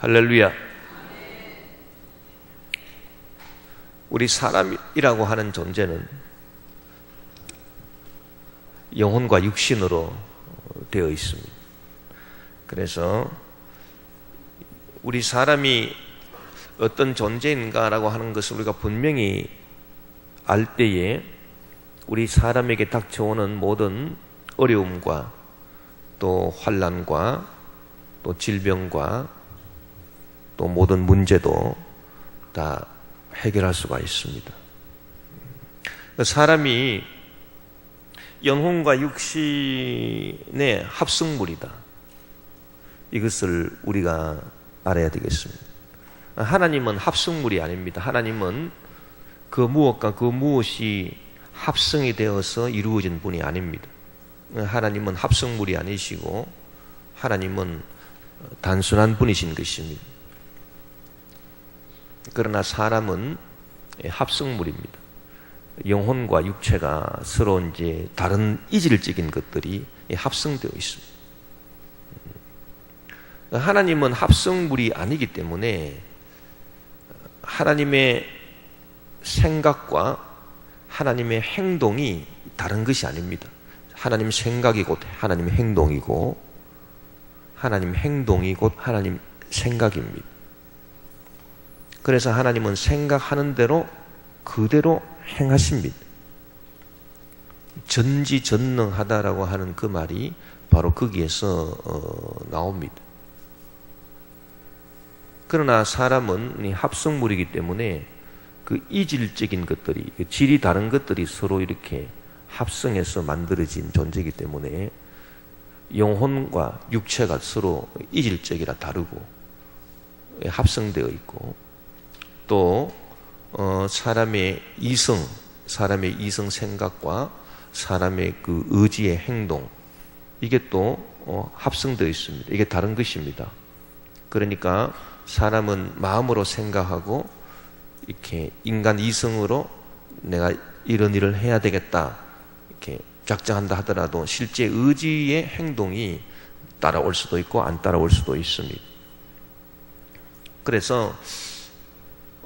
할렐루야. 우리 사람이라고 하는 존재는 영혼과 육신으로 되어 있습니다. 그래서 우리 사람이 어떤 존재인가라고 하는 것을 우리가 분명히 알 때에 우리 사람에게 닥쳐오는 모든 어려움과 또 환난과 또 질병과 또 모든 문제도 다 해결할 수가 있습니다. 사람이 영혼과 육신의 합성물이다. 이것을 우리가 알아야 되겠습니다. 하나님은 합성물이 아닙니다. 하나님은 그 무엇과 그 무엇이 합성이 되어서 이루어진 분이 아닙니다. 하나님은 합성물이 아니시고 하나님은 단순한 분이신 것입니다. 그러나 사람은 합성물입니다. 영혼과 육체가 서로 이제 다른 이질적인 것들이 합성되어 있습니다. 하나님은 합성물이 아니기 때문에 하나님의 생각과 하나님의 행동이 다른 것이 아닙니다. 하나님 생각이 곧 하나님 행동이고 하나님 행동이 곧 하나님 생각입니다. 그래서 하나님은 생각하는 대로 그대로 행하십니다. 전지전능하다라고 하는 그 말이 바로 거기에서 나옵니다. 그러나 사람은 합성물이기 때문에 그 이질적인 것들이, 질이 다른 것들이 서로 이렇게 합성해서 만들어진 존재이기 때문에 영혼과 육체가 서로 이질적이라 다르고 합성되어 있고 또 사람의 이성 생각과 사람의 그 의지의 행동 이게 또 합성되어 있습니다. 이게 다른 것입니다. 그러니까 사람은 마음으로 생각하고 이렇게 인간 이성으로 내가 이런 일을 해야 되겠다 이렇게 작정한다 하더라도 실제 의지의 행동이 따라올 수도 있고 안 따라올 수도 있습니다. 그래서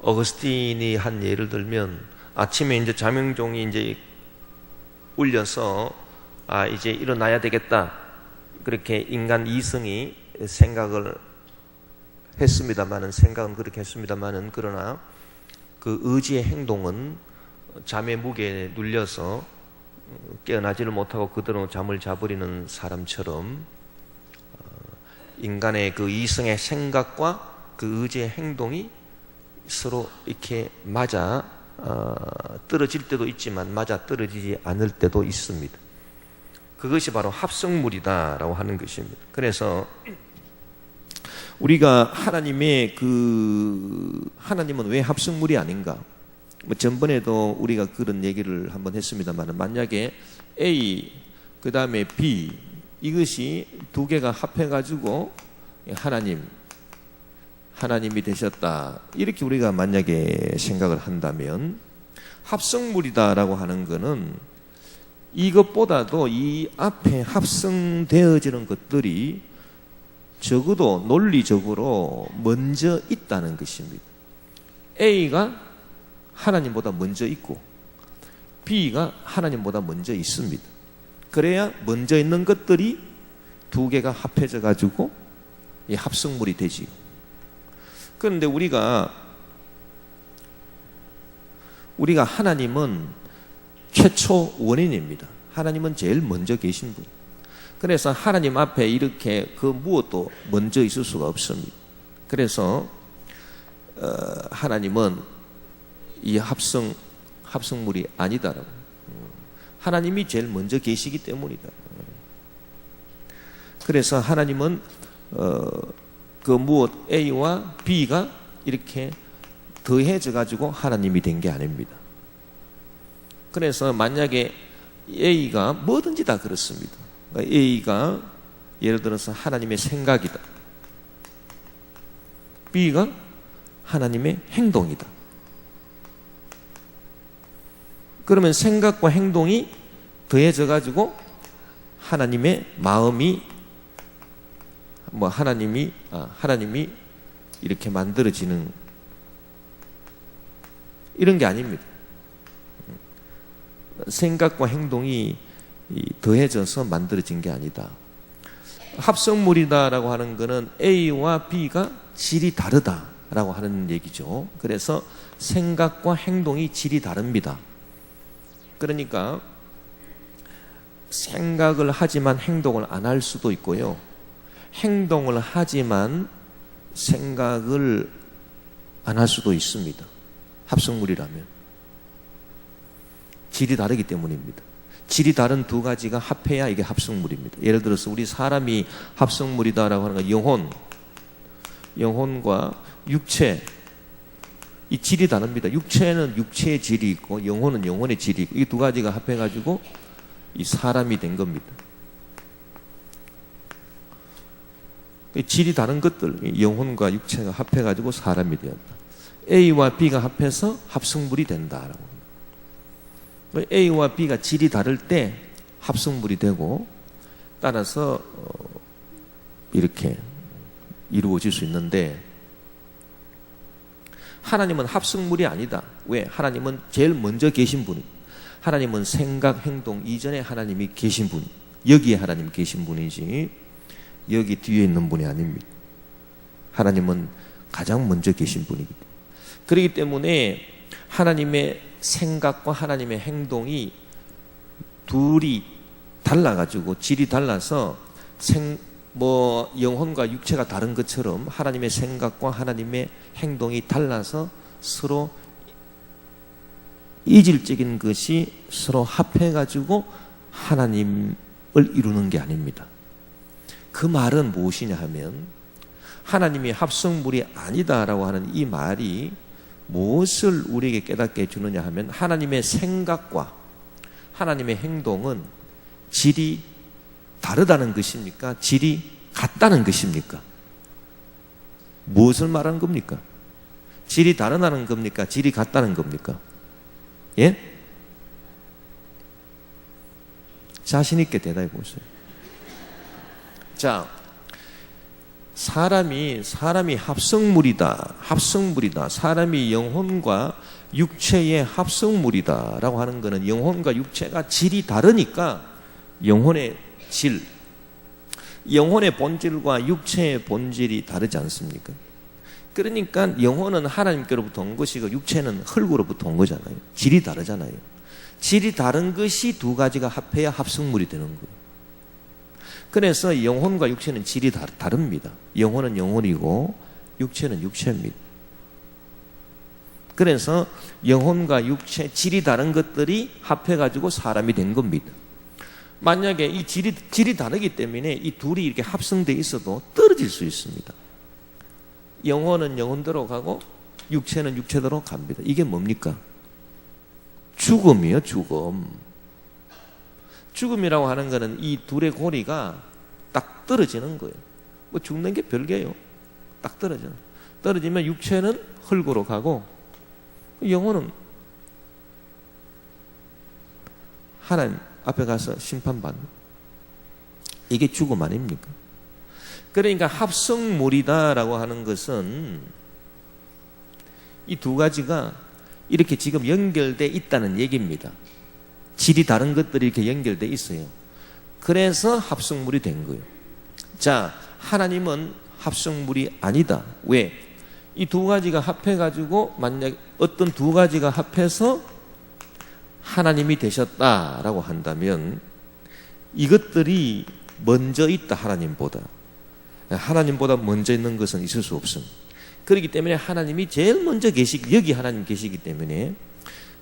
어거스틴이 한 예를 들면 아침에 이제 자명종이 이제 울려서 이제 일어나야 되겠다 그렇게 인간 이성이 생각은 그렇게 했습니다마는 그러나 그 의지의 행동은 잠의 무게에 눌려서 깨어나지를 못하고 그대로 잠을 자버리는 사람처럼 인간의 그 이성의 생각과 그 의지의 행동이 서로 이렇게 맞아 떨어질 때도 있지만 맞아 떨어지지 않을 때도 있습니다. 그것이 바로 합성물이다라고 하는 것입니다. 그래서 우리가 하나님은 왜 합성물이 아닌가? 전번에도 우리가 그런 얘기를 한번 했습니다만 만약에 A 그 다음에 B 이것이 두 개가 합해가지고 하나님이 되셨다 이렇게 우리가 만약에 생각을 한다면 합성물이다라고 하는 것은 이것보다도 이 앞에 합성되어지는 것들이 적어도 논리적으로 먼저 있다는 것입니다. A가 하나님보다 먼저 있고 B가 하나님보다 먼저 있습니다. 그래야 먼저 있는 것들이 두 개가 합해져 가지고 이 합성물이 되지요. 그런데 우리가 하나님은 최초 원인입니다. 하나님은 제일 먼저 계신 분. 그래서 하나님 앞에 이렇게 그 무엇도 먼저 있을 수가 없습니다. 그래서 하나님은 이 합성물이 아니다라고. 하나님이 제일 먼저 계시기 때문이다. 그래서 하나님은 그 무엇 A와 B가 이렇게 더해져 가지고 하나님이 된 게 아닙니다. 그래서 만약에 A가 뭐든지 다 그렇습니다. 그러니까 A가 예를 들어서 하나님의 생각이다. B가 하나님의 행동이다. 그러면 생각과 행동이 더해져 가지고 하나님의 마음이 하나님이 이렇게 만들어지는 이런 게 아닙니다. 생각과 행동이 더해져서 만들어진 게 아니다. 합성물이다라고 하는 것은 A와 B가 질이 다르다라고 하는 얘기죠. 그래서 생각과 행동이 질이 다릅니다. 그러니까 생각을 하지만 행동을 안 할 수도 있고요. 행동을 하지만 생각을 안 할 수도 있습니다. 합성물이라면. 질이 다르기 때문입니다. 질이 다른 두 가지가 합해야 이게 합성물입니다. 예를 들어서 우리 사람이 합성물이다라고 하는 건 영혼과 육체, 이 질이 다릅니다. 육체는 육체의 질이 있고 영혼은 영혼의 질이 있고 이 두 가지가 합해가지고 이 사람이 된 겁니다. 질이 다른 것들, 영혼과 육체가 합해가지고 사람이 되었다. A와 B가 합해서 합성물이 된다라고. A와 B가 질이 다를 때 합성물이 되고 따라서 이렇게 이루어질 수 있는데 하나님은 합성물이 아니다. 왜? 하나님은 제일 먼저 계신 분이. 하나님은 생각, 행동 이전에 하나님이 계신 분. 여기에 하나님 계신 분이지 여기 뒤에 있는 분이 아닙니다. 하나님은 가장 먼저 계신 분이기 때문에. 그렇기 때문에 하나님의 생각과 하나님의 행동이 둘이 달라가지고 질이 달라서 영혼과 육체가 다른 것처럼 하나님의 생각과 하나님의 행동이 달라서 서로 이질적인 것이 서로 합해가지고 하나님을 이루는 게 아닙니다. 그 말은 무엇이냐 하면 하나님이 합성물이 아니다라고 하는 이 말이 무엇을 우리에게 깨닫게 해주느냐 하면 하나님의 생각과 하나님의 행동은 질이 다르다는 것입니까? 질이 같다는 것입니까? 무엇을 말하는 겁니까? 질이 다르다는 겁니까? 질이 같다는 겁니까? 예? 자신 있게 대답해 보세요. 자, 사람이 합성물이다. 사람이 영혼과 육체의 합성물이다라고 하는 것은 영혼과 육체가 질이 다르니까 영혼의 질, 영혼의 본질과 육체의 본질이 다르지 않습니까? 그러니까 영혼은 하나님께로부터 온 것이고 육체는 흙으로부터 온 거잖아요. 질이 다르잖아요. 질이 다른 것이 두 가지가 합해야 합성물이 되는 거예요. 그래서 영혼과 육체는 질이 다릅니다. 영혼은 영혼이고 육체는 육체입니다. 그래서 영혼과 육체 질이 다른 것들이 합해가지고 사람이 된 겁니다. 만약에 이 질이 다르기 때문에 이 둘이 이렇게 합성되어 있어도 떨어질 수 있습니다. 영혼은 영혼대로 가고 육체는 육체대로 갑니다. 이게 뭡니까? 죽음이에요, 죽음. 죽음이라고 하는 것은 이 둘의 고리가 딱 떨어지는 거예요. 뭐 죽는 게 별개예요. 딱 떨어지면 육체는 흙으로 가고 영혼은 하나님 앞에 가서 심판받는. 이게 죽음 아닙니까? 그러니까 합성물이다라고 하는 것은 이 두 가지가 이렇게 지금 연결되어 있다는 얘기입니다. 질이 다른 것들이 이렇게 연결되어 있어요. 그래서 합성물이 된 거예요. 자, 하나님은 합성물이 아니다. 왜? 이 두 가지가 합해가지고 만약 어떤 두 가지가 합해서 하나님이 되셨다라고 한다면 이것들이 먼저 있다. 하나님보다 먼저 있는 것은 있을 수 없습니다. 그렇기 때문에 하나님이 제일 먼저 여기 하나님 계시기 때문에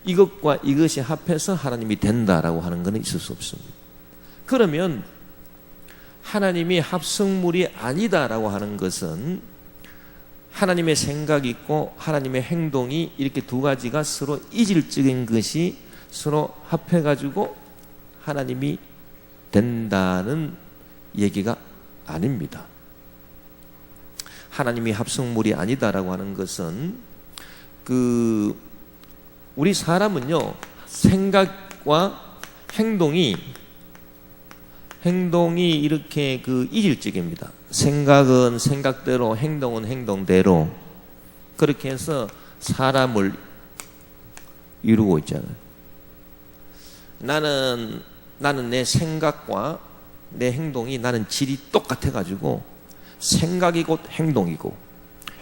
이것과 이것이 합해서 하나님이 된다라고 하는 것은 있을 수 없습니다. 그러면 하나님이 합성물이 아니다라고 하는 것은 하나님의 생각이 있고 하나님의 행동이 이렇게 두 가지가 서로 이질적인 것이 서로 합해가지고 하나님이 된다는 얘기가 아닙니다. 하나님이 합성물이 아니다라고 하는 것은 우리 사람은요 생각과 행동이 이렇게 이질적입니다. 생각은 생각대로, 행동은 행동대로 그렇게 해서 사람을 이루고 있잖아요. 나는 내 생각과 내 행동이 나는 질이 똑같아가지고 생각이 곧 행동이고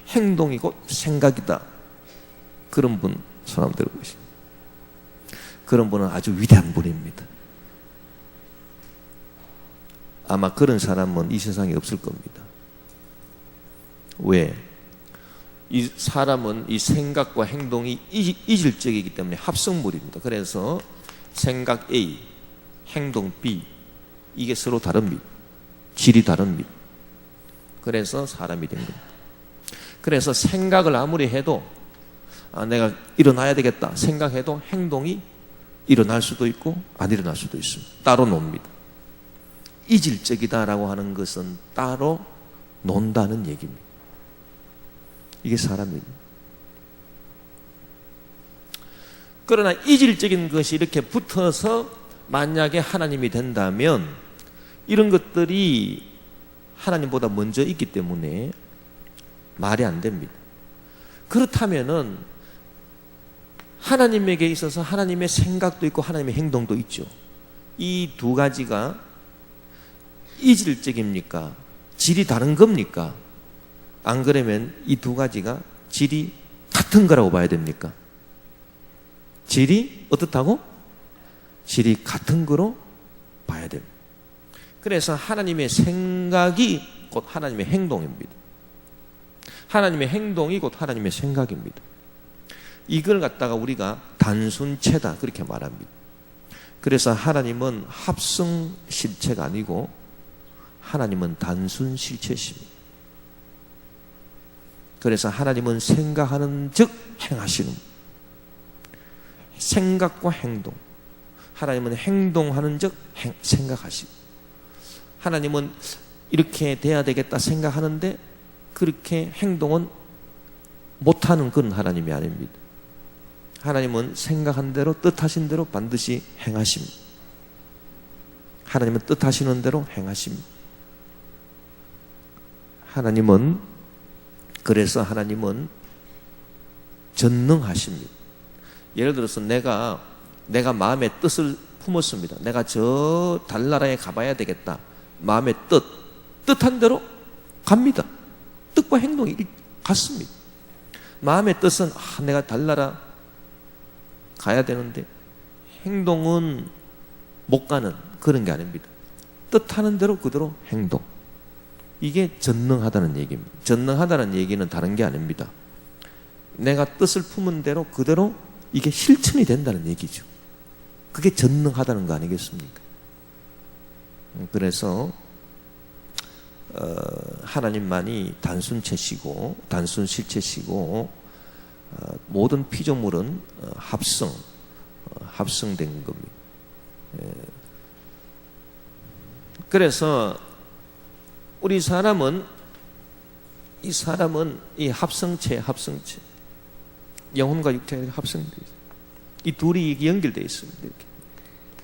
행동이 곧 생각이다. 그런 분 손 한번 들어보십시오. 그런 분은 아주 위대한 분입니다. 아마 그런 사람은 이 세상에 없을 겁니다. 왜? 이 사람은 이 생각과 행동이 이질적이기 때문에 합성물입니다. 그래서 생각 A, 행동 B 이게 서로 다릅니다. 질이 다릅니다. 그래서 사람이 된 겁니다. 그래서 생각을 아무리 해도 내가 일어나야 되겠다 생각해도 행동이 일어날 수도 있고 안 일어날 수도 있습니다. 따로 놉니다. 이질적이다라고 하는 것은 따로 논다는 얘기입니다. 이게 사람입니다. 그러나 이질적인 것이 이렇게 붙어서 만약에 하나님이 된다면 이런 것들이 하나님보다 먼저 있기 때문에 말이 안 됩니다. 그렇다면은 하나님에게 있어서 하나님의 생각도 있고 하나님의 행동도 있죠. 이 두 가지가 이질적입니까? 질이 다른 겁니까? 안 그러면 이 두 가지가 질이 같은 거라고 봐야 됩니까? 질이 어떻다고? 질이 같은 거로 봐야 됩니다. 그래서 하나님의 생각이 곧 하나님의 행동입니다. 하나님의 행동이 곧 하나님의 생각입니다. 이걸 갖다가 우리가 단순체다 그렇게 말합니다. 그래서 하나님은 합성 실체가 아니고 하나님은 단순 실체십니다. 그래서 하나님은 생각하는 즉 행하시는 생각과 행동, 하나님은 행동하는 즉 생각하시고 하나님은 이렇게 돼야 되겠다 생각하는데 그렇게 행동은 못하는 그런 하나님이 아닙니다. 하나님은 생각한 대로 뜻하신 대로 반드시 행하십니다. 하나님은 뜻하시는 대로 행하십니다. 그래서 하나님은 전능하십니다. 예를 들어서 내가 마음의 뜻을 품었습니다. 내가 저 달나라에 가봐야 되겠다. 마음의 뜻한 대로 갑니다. 뜻과 행동이 같습니다. 마음의 뜻은 내가 달나라 가야 되는데 행동은 못 가는 그런 게 아닙니다. 뜻하는 대로 그대로 행동. 이게 전능하다는 얘기입니다. 전능하다는 얘기는 다른 게 아닙니다. 내가 뜻을 품은 대로 그대로 이게 실천이 된다는 얘기죠. 그게 전능하다는 거 아니겠습니까? 그래서 하나님만이 단순체시고 단순 실체시고 모든 피조물은 합성된 겁니다. 그래서 우리 사람은 이 합성체 영혼과 육체가 합성되어 있어요. 이 둘이 연결되어 있습니다. 이렇게.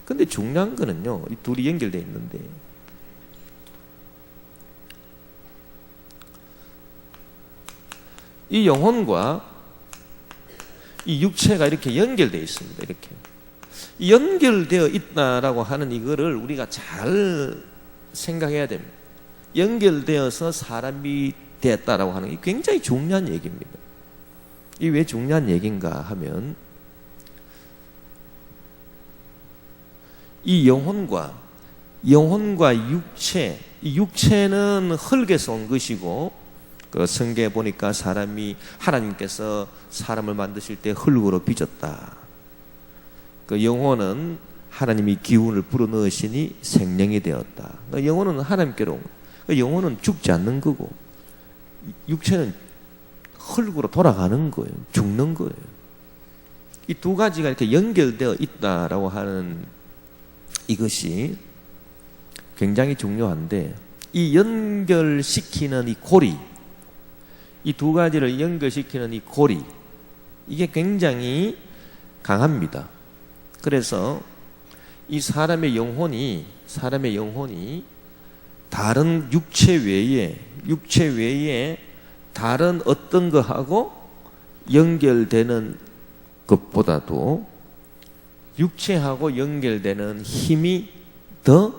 근데 중요한 거는요, 이 둘이 연결되어 있는데 이 영혼과 이 육체가 이렇게 연결되어 있습니다. 이렇게 연결되어 있다라고 하는 이거를 우리가 잘 생각해야 됩니다. 연결되어서 사람이 되었다라고 하는 게 굉장히 중요한 얘기입니다. 이게 왜 중요한 얘기인가 하면 이 영혼과 육체, 이 육체는 흙에서 온 것이고 그 성경에 보니까 하나님께서 사람을 만드실 때 흙으로 빚었다. 그 영혼은 하나님이 기운을 불어넣으시니 생명이 되었다. 그 영혼은 하나님께로 온 거예요. 그 영혼은 죽지 않는 거고 육체는 흙으로 돌아가는 거예요. 죽는 거예요. 이 두 가지가 이렇게 연결되어 있다라고 하는 이것이 굉장히 중요한데 이 연결시키는 이 고리, 이 두 가지를 연결시키는 이 고리, 이게 굉장히 강합니다. 그래서 이 사람의 영혼이 다른 육체 외에 다른 어떤 거하고 연결되는 것보다도 육체하고 연결되는 힘이 더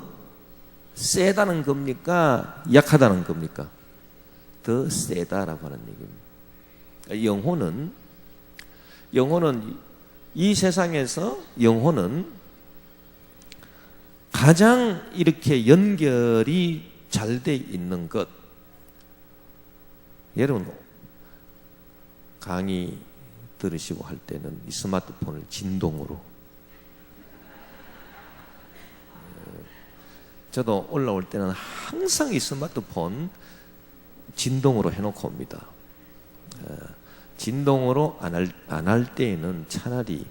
세다는 겁니까? 약하다는 겁니까? 더 세다라고 하는 얘기입니다. 영혼은 이 세상에서 영혼은 가장 이렇게 연결이 잘 돼 있는 것. 여러분 강의 들으시고 할 때는 이 스마트폰을 진동으로, 저도 올라올 때는 항상 이 스마트폰 진동으로 해놓고 옵니다. 진동으로 안 할 때에는 차라리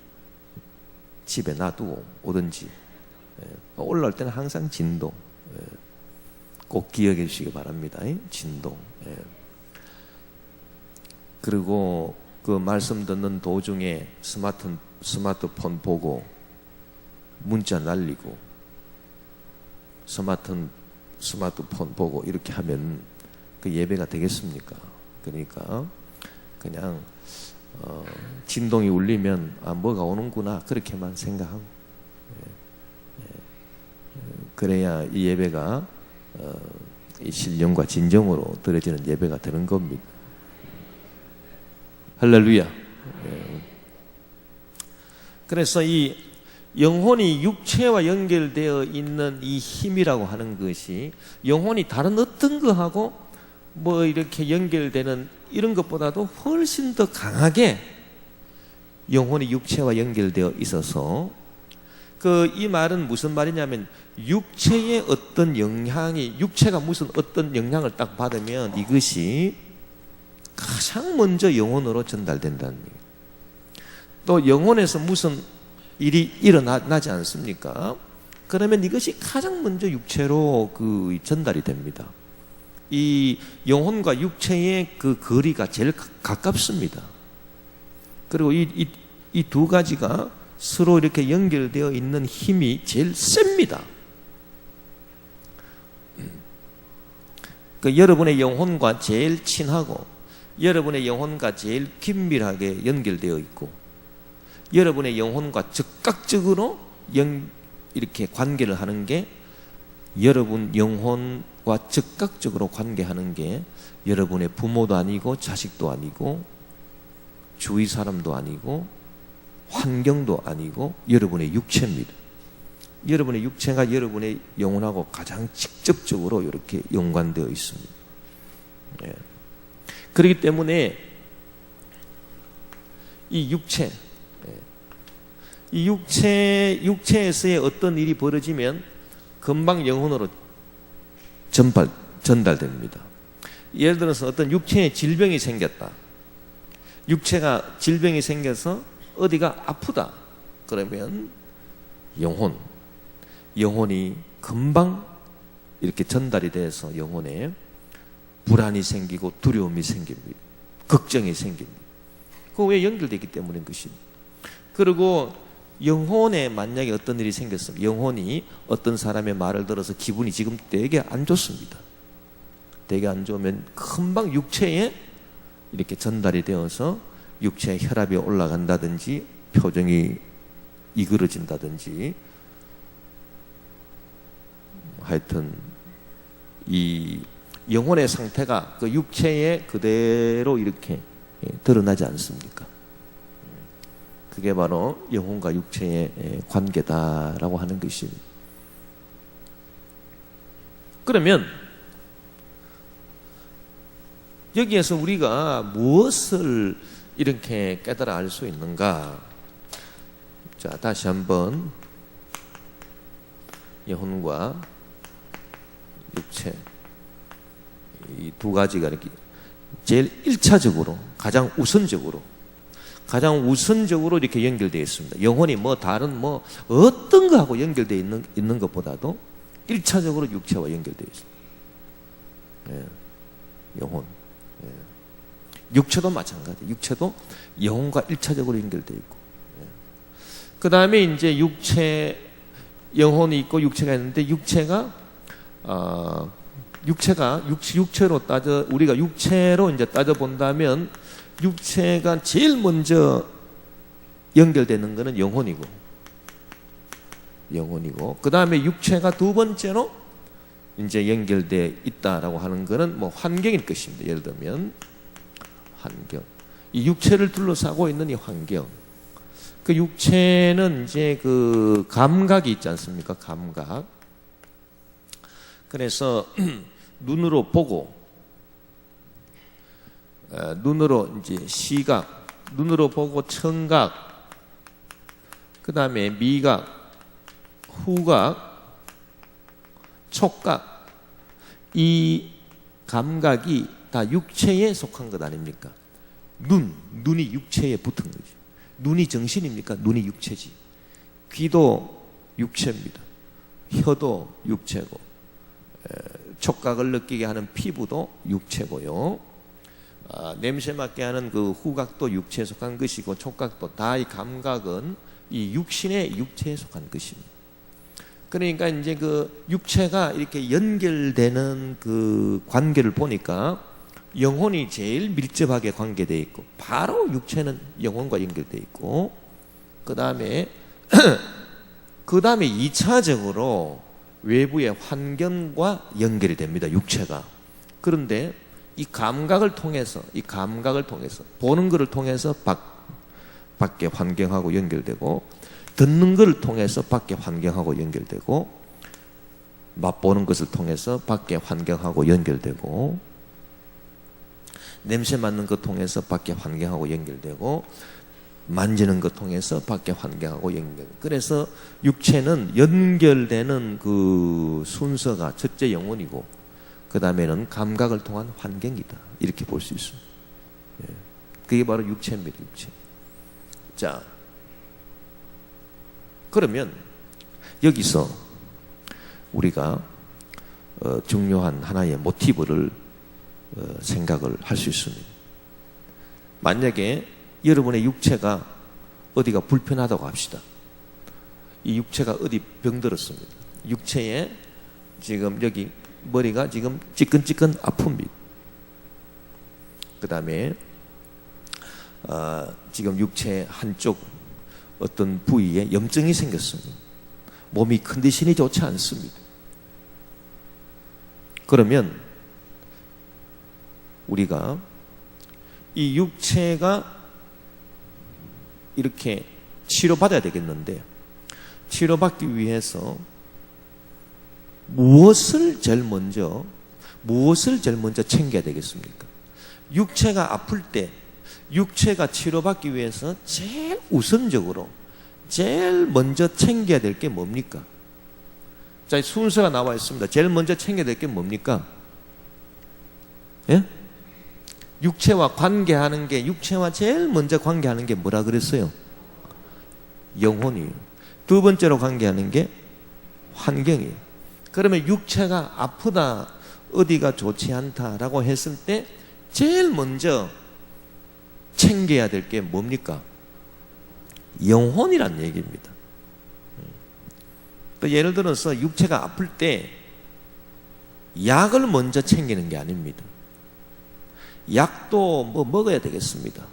집에 놔두고 오든지, 올라올 때는 항상 진동, 꼭 기억해 주시기 바랍니다. 진동. 그리고 그 말씀 듣는 도중에 스마트폰 보고 문자 날리고 스마트폰 보고 이렇게 하면 그 예배가 되겠습니까? 그러니까 그냥 진동이 울리면 뭐가 오는구나 그렇게만 생각하고, 그래야 이 예배가 이 신령과 진정으로 드려지는 예배가 되는 겁니다. 할렐루야. 그래서 이 영혼이 육체와 연결되어 있는 이 힘이라고 하는 것이 영혼이 다른 어떤 거하고 뭐 이렇게 연결되는 이런 것보다도 훨씬 더 강하게 영혼이 육체와 연결되어 있어서, 이 말은 무슨 말이냐면 육체의 어떤 영향이, 육체가 무슨 어떤 영향을 딱 받으면 이것이 가장 먼저 영혼으로 전달된다는 얘기예요. 또 영혼에서 무슨 일이 일어나지 않습니까? 그러면 이것이 가장 먼저 육체로 전달이 됩니다. 이 영혼과 육체의 그 거리가 제일 가깝습니다. 그리고 이 두 가지가 서로 이렇게 연결되어 있는 힘이 제일 셉니다. 여러분의 영혼과 제일 친하고 여러분의 영혼과 제일 긴밀하게 연결되어 있고 여러분의 영혼과 즉각적으로 이렇게 관계를 하는 게, 여러분 영혼과 즉각적으로 관계하는 게 여러분의 부모도 아니고 자식도 아니고 주위 사람도 아니고 환경도 아니고 여러분의 육체입니다. 여러분의 육체가 여러분의 영혼하고 가장 직접적으로 이렇게 연관되어 있습니다. 그렇기 때문에 이 육체에서의 어떤 일이 벌어지면 금방 영혼으로 전달됩니다. 예를 들어서 어떤 육체에 질병이 생겼다. 육체가 질병이 생겨서 어디가 아프다. 그러면 영혼이 금방 이렇게 전달이 돼서 영혼에 불안이 생기고 두려움이 생깁니다. 걱정이 생깁니다. 그거 왜 연결되기 때문인 것입니다. 그리고 영혼에 만약에 어떤 일이 생겼으면, 영혼이 어떤 사람의 말을 들어서 기분이 지금 되게 안 좋습니다. 되게 안 좋으면 금방 육체에 이렇게 전달이 되어서 육체의 혈압이 올라간다든지 표정이 이그러진다든지, 하여튼 이 영혼의 상태가 그 육체에 그대로 이렇게 드러나지 않습니까? 그게 바로 영혼과 육체의 관계다라고 하는 것입니다. 그러면 여기에서 우리가 무엇을 이렇게 깨달아 알 수 있는가? 자, 다시 한번 영혼과 육체, 이 두 가지가 이렇게 제일 1차적으로 가장 우선적으로 이렇게 연결되어 있습니다. 영혼이 다른 어떤 거하고 연결되어 있는 것보다도 1차적으로 육체와 연결되어 있습니다. 영혼. 육체도 마찬가지. 육체도 영혼과 1차적으로 연결되어 있고. 그 다음에 이제 영혼이 있고 육체가 있는데, 육체가 육체로 우리가 육체로 이제 따져 본다면 육체가 제일 먼저 연결되는 것은 영혼이고, 그 다음에 육체가 두 번째로 이제 연결되어 있다라고 하는 것은 뭐 환경일 것입니다. 예를 들면 환경, 이 육체를 둘러싸고 있는 이 환경, 그 육체는 이제 그 감각이 있지 않습니까? 감각. 그래서 눈으로 보고, 눈으로 이제 시각, 눈으로 보고 청각, 그 다음에 미각, 후각, 촉각, 이 감각이 다 육체에 속한 것 아닙니까? 눈이 육체에 붙은 거죠. 눈이 정신입니까? 눈이 육체지. 귀도 육체입니다. 혀도 육체고, 촉각을 느끼게 하는 피부도 육체고요. 냄새 맡게 하는 그 후각도 육체에 속한 것이고, 촉각도 다 이 감각은 이 육체에 속한 것입니다. 그러니까 이제 그 육체가 이렇게 연결되는 그 관계를 보니까 영혼이 제일 밀접하게 관계되어 있고, 바로 육체는 영혼과 연결되어 있고, 그 다음에 2차적으로 외부의 환경과 연결이 됩니다. 육체가. 그런데 이 감각을 통해서 보는 것을 통해서 밖에 환경하고 연결되고, 듣는 것을 통해서 밖에 환경하고 연결되고, 맛보는 것을 통해서 밖에 환경하고 연결되고, 냄새 맡는 것 통해서 밖에 환경하고 연결되고, 만지는 것 통해서 밖에 환경하고 연결되고, 그래서 육체는 연결되는 그 순서가 첫째 영혼이고, 그 다음에는 감각을 통한 환경이다, 이렇게 볼 수 있습니다. 그게 바로 육체입니다. 육체. 자, 그러면 여기서 우리가 중요한 하나의 모티브를 생각을 할 수 있습니다. 만약에 여러분의 육체가 어디가 불편하다고 합시다. 이 육체가 어디 병들었습니다. 육체에 지금 여기 머리가 지금 찌끈찌끈 아픕니다. 그 다음에 지금 육체 한쪽 어떤 부위에 염증이 생겼습니다. 몸이 컨디션이 좋지 않습니다. 그러면 우리가 이 육체가 이렇게 치료받아야 되겠는데, 치료받기 위해서 무엇을 제일 먼저 챙겨야 되겠습니까? 육체가 아플 때 육체가 치료받기 위해서 제일 우선적으로 제일 먼저 챙겨야 될 게 뭡니까? 자, 순서가 나와 있습니다. 제일 먼저 챙겨야 될 게 뭡니까? 예? 육체와 제일 먼저 관계하는 게 뭐라 그랬어요? 영혼이에요. 두 번째로 관계하는 게 환경이에요. 그러면 육체가 아프다, 어디가 좋지 않다라고 했을 때 제일 먼저 챙겨야 될 게 뭡니까? 영혼이란 얘기입니다. 또 예를 들어서 육체가 아플 때 약을 먼저 챙기는 게 아닙니다. 약도 뭐 먹어야 되겠습니다.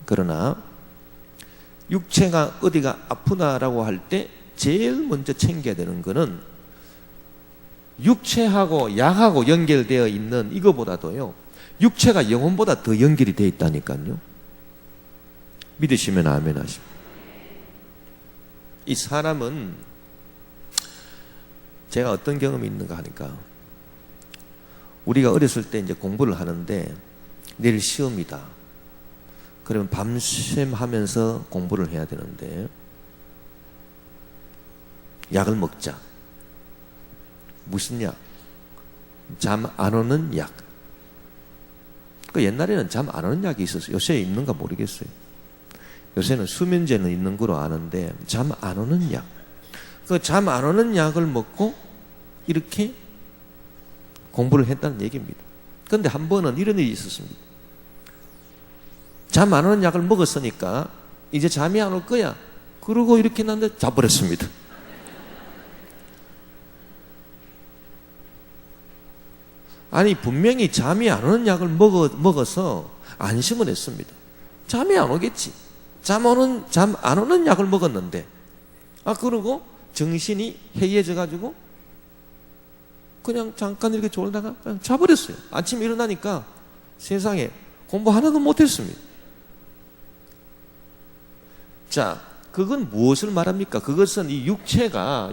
그러나 육체가 어디가 아프다라고 할 때 제일 먼저 챙겨야 되는 것은 육체하고 약하고 연결되어 있는 이거보다도요, 육체가 영혼보다 더 연결이 되어 있다니까요. 믿으시면 아멘 하십시오. 이 사람은 제가 어떤 경험이 있는가 하니까, 우리가 어렸을 때 이제 공부를 하는데 내일 시험이다. 그러면 밤샘 하면서 공부를 해야 되는데 약을 먹자. 무슨 약? 잠 안 오는 약. 그 옛날에는 잠 안 오는 약이 있었어요. 요새 있는가 모르겠어요. 요새는 수면제는 있는 거로 아는데 잠 안 오는 약. 그 잠 안 오는 약을 먹고 이렇게 공부를 했다는 얘기입니다. 그런데 한 번은 이런 일이 있었습니다. 잠 안 오는 약을 먹었으니까 이제 잠이 안 올 거야. 그러고 이렇게 났는데 자버렸습니다. 아니 분명히 잠이 안 오는 약을 먹어서 안심을 했습니다. 잠이 안 오겠지. 잠 안 오는 약을 먹었는데 그러고 정신이 해이해져 가지고 그냥 잠깐 이렇게 졸다가 그냥 자버렸어요. 아침에 일어나니까 세상에 공부 하나도 못했습니다. 자, 그건 무엇을 말합니까? 그것은 이 육체가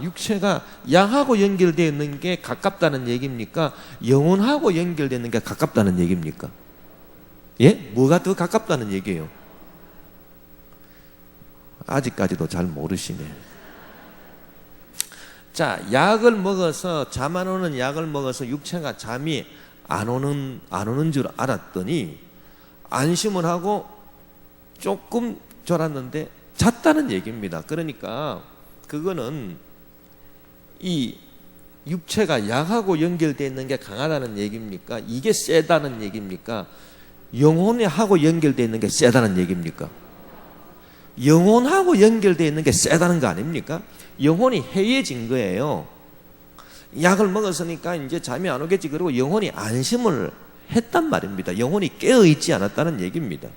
양하고 연결되어 있는 게 가깝다는 얘기입니까? 영혼하고 연결되어 있는 게 가깝다는 얘기입니까? 예? 뭐가 더 가깝다는 얘기예요? 아직까지도 잘 모르시네. 자, 약을 먹어서 잠 안 오는 약을 먹어서 육체가 잠이 안 오는 줄 알았더니 안심을 하고 조금 졸았는데 잤다는 얘기입니다. 그러니까 그거는 이 육체가 약하고 연결되어 있는 게 강하다는 얘기입니까? 이게 세다는 얘기입니까? 영혼하고 연결되어 있는 게 세다는 얘기입니까? 영혼하고 연결되어 있는 게 세다는 거 아닙니까? 영혼이 해이해진 거예요. 약을 먹었으니까 이제 잠이 안 오겠지. 그리고 영혼이 안심을 했단 말입니다. 영혼이 깨어있지 않았다는 얘기입니다.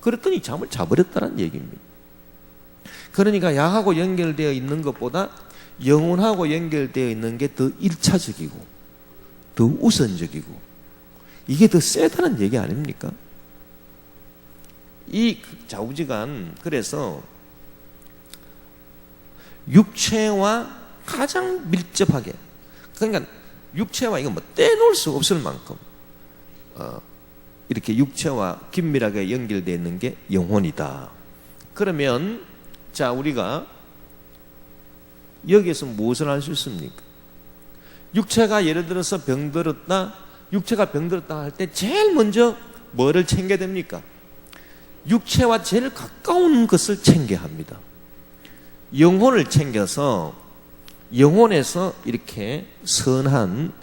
그랬더니 잠을 자버렸다는 얘기입니다. 그러니까 약하고 연결되어 있는 것보다 영혼하고 연결되어 있는 게 더 1차적이고 더 우선적이고 이게 더 세다는 얘기 아닙니까? 이 좌우지간 그래서 육체와 가장 밀접하게, 그러니까 육체와 이거 뭐 떼놓을 수 없을 만큼 이렇게 육체와 긴밀하게 연결되어 있는 게 영혼이다. 그러면 자, 우리가 여기에서 무엇을 알 수 있습니까? 육체가 예를 들어서 육체가 병들었다 할 때 제일 먼저 뭐를 챙겨야 됩니까? 육체와 제일 가까운 것을 챙겨야 합니다. 영혼을 챙겨서 영혼에서 이렇게 선한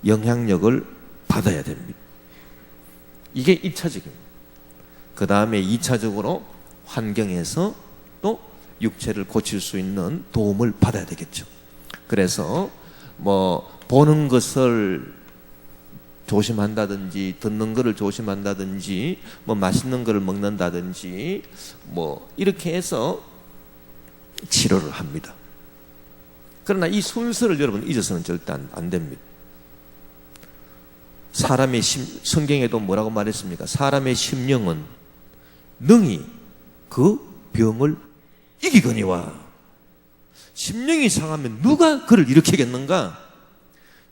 영향력을 받아야 됩니다. 이게 1차적입니다. 그 다음에 2차적으로 환경에서 또 육체를 고칠 수 있는 도움을 받아야 되겠죠. 그래서 뭐 보는 것을 조심한다든지 듣는 것을 조심한다든지 뭐 맛있는 것을 먹는다든지 뭐 이렇게 해서 치료를 합니다. 그러나 이 순서를 여러분 잊어서는 절대 안 됩니다. 사람의 성경에도 뭐라고 말했습니까? 사람의 심령은 능히 그 병을 이기거니와. 심령이 상하면 누가 그를 일으키겠는가?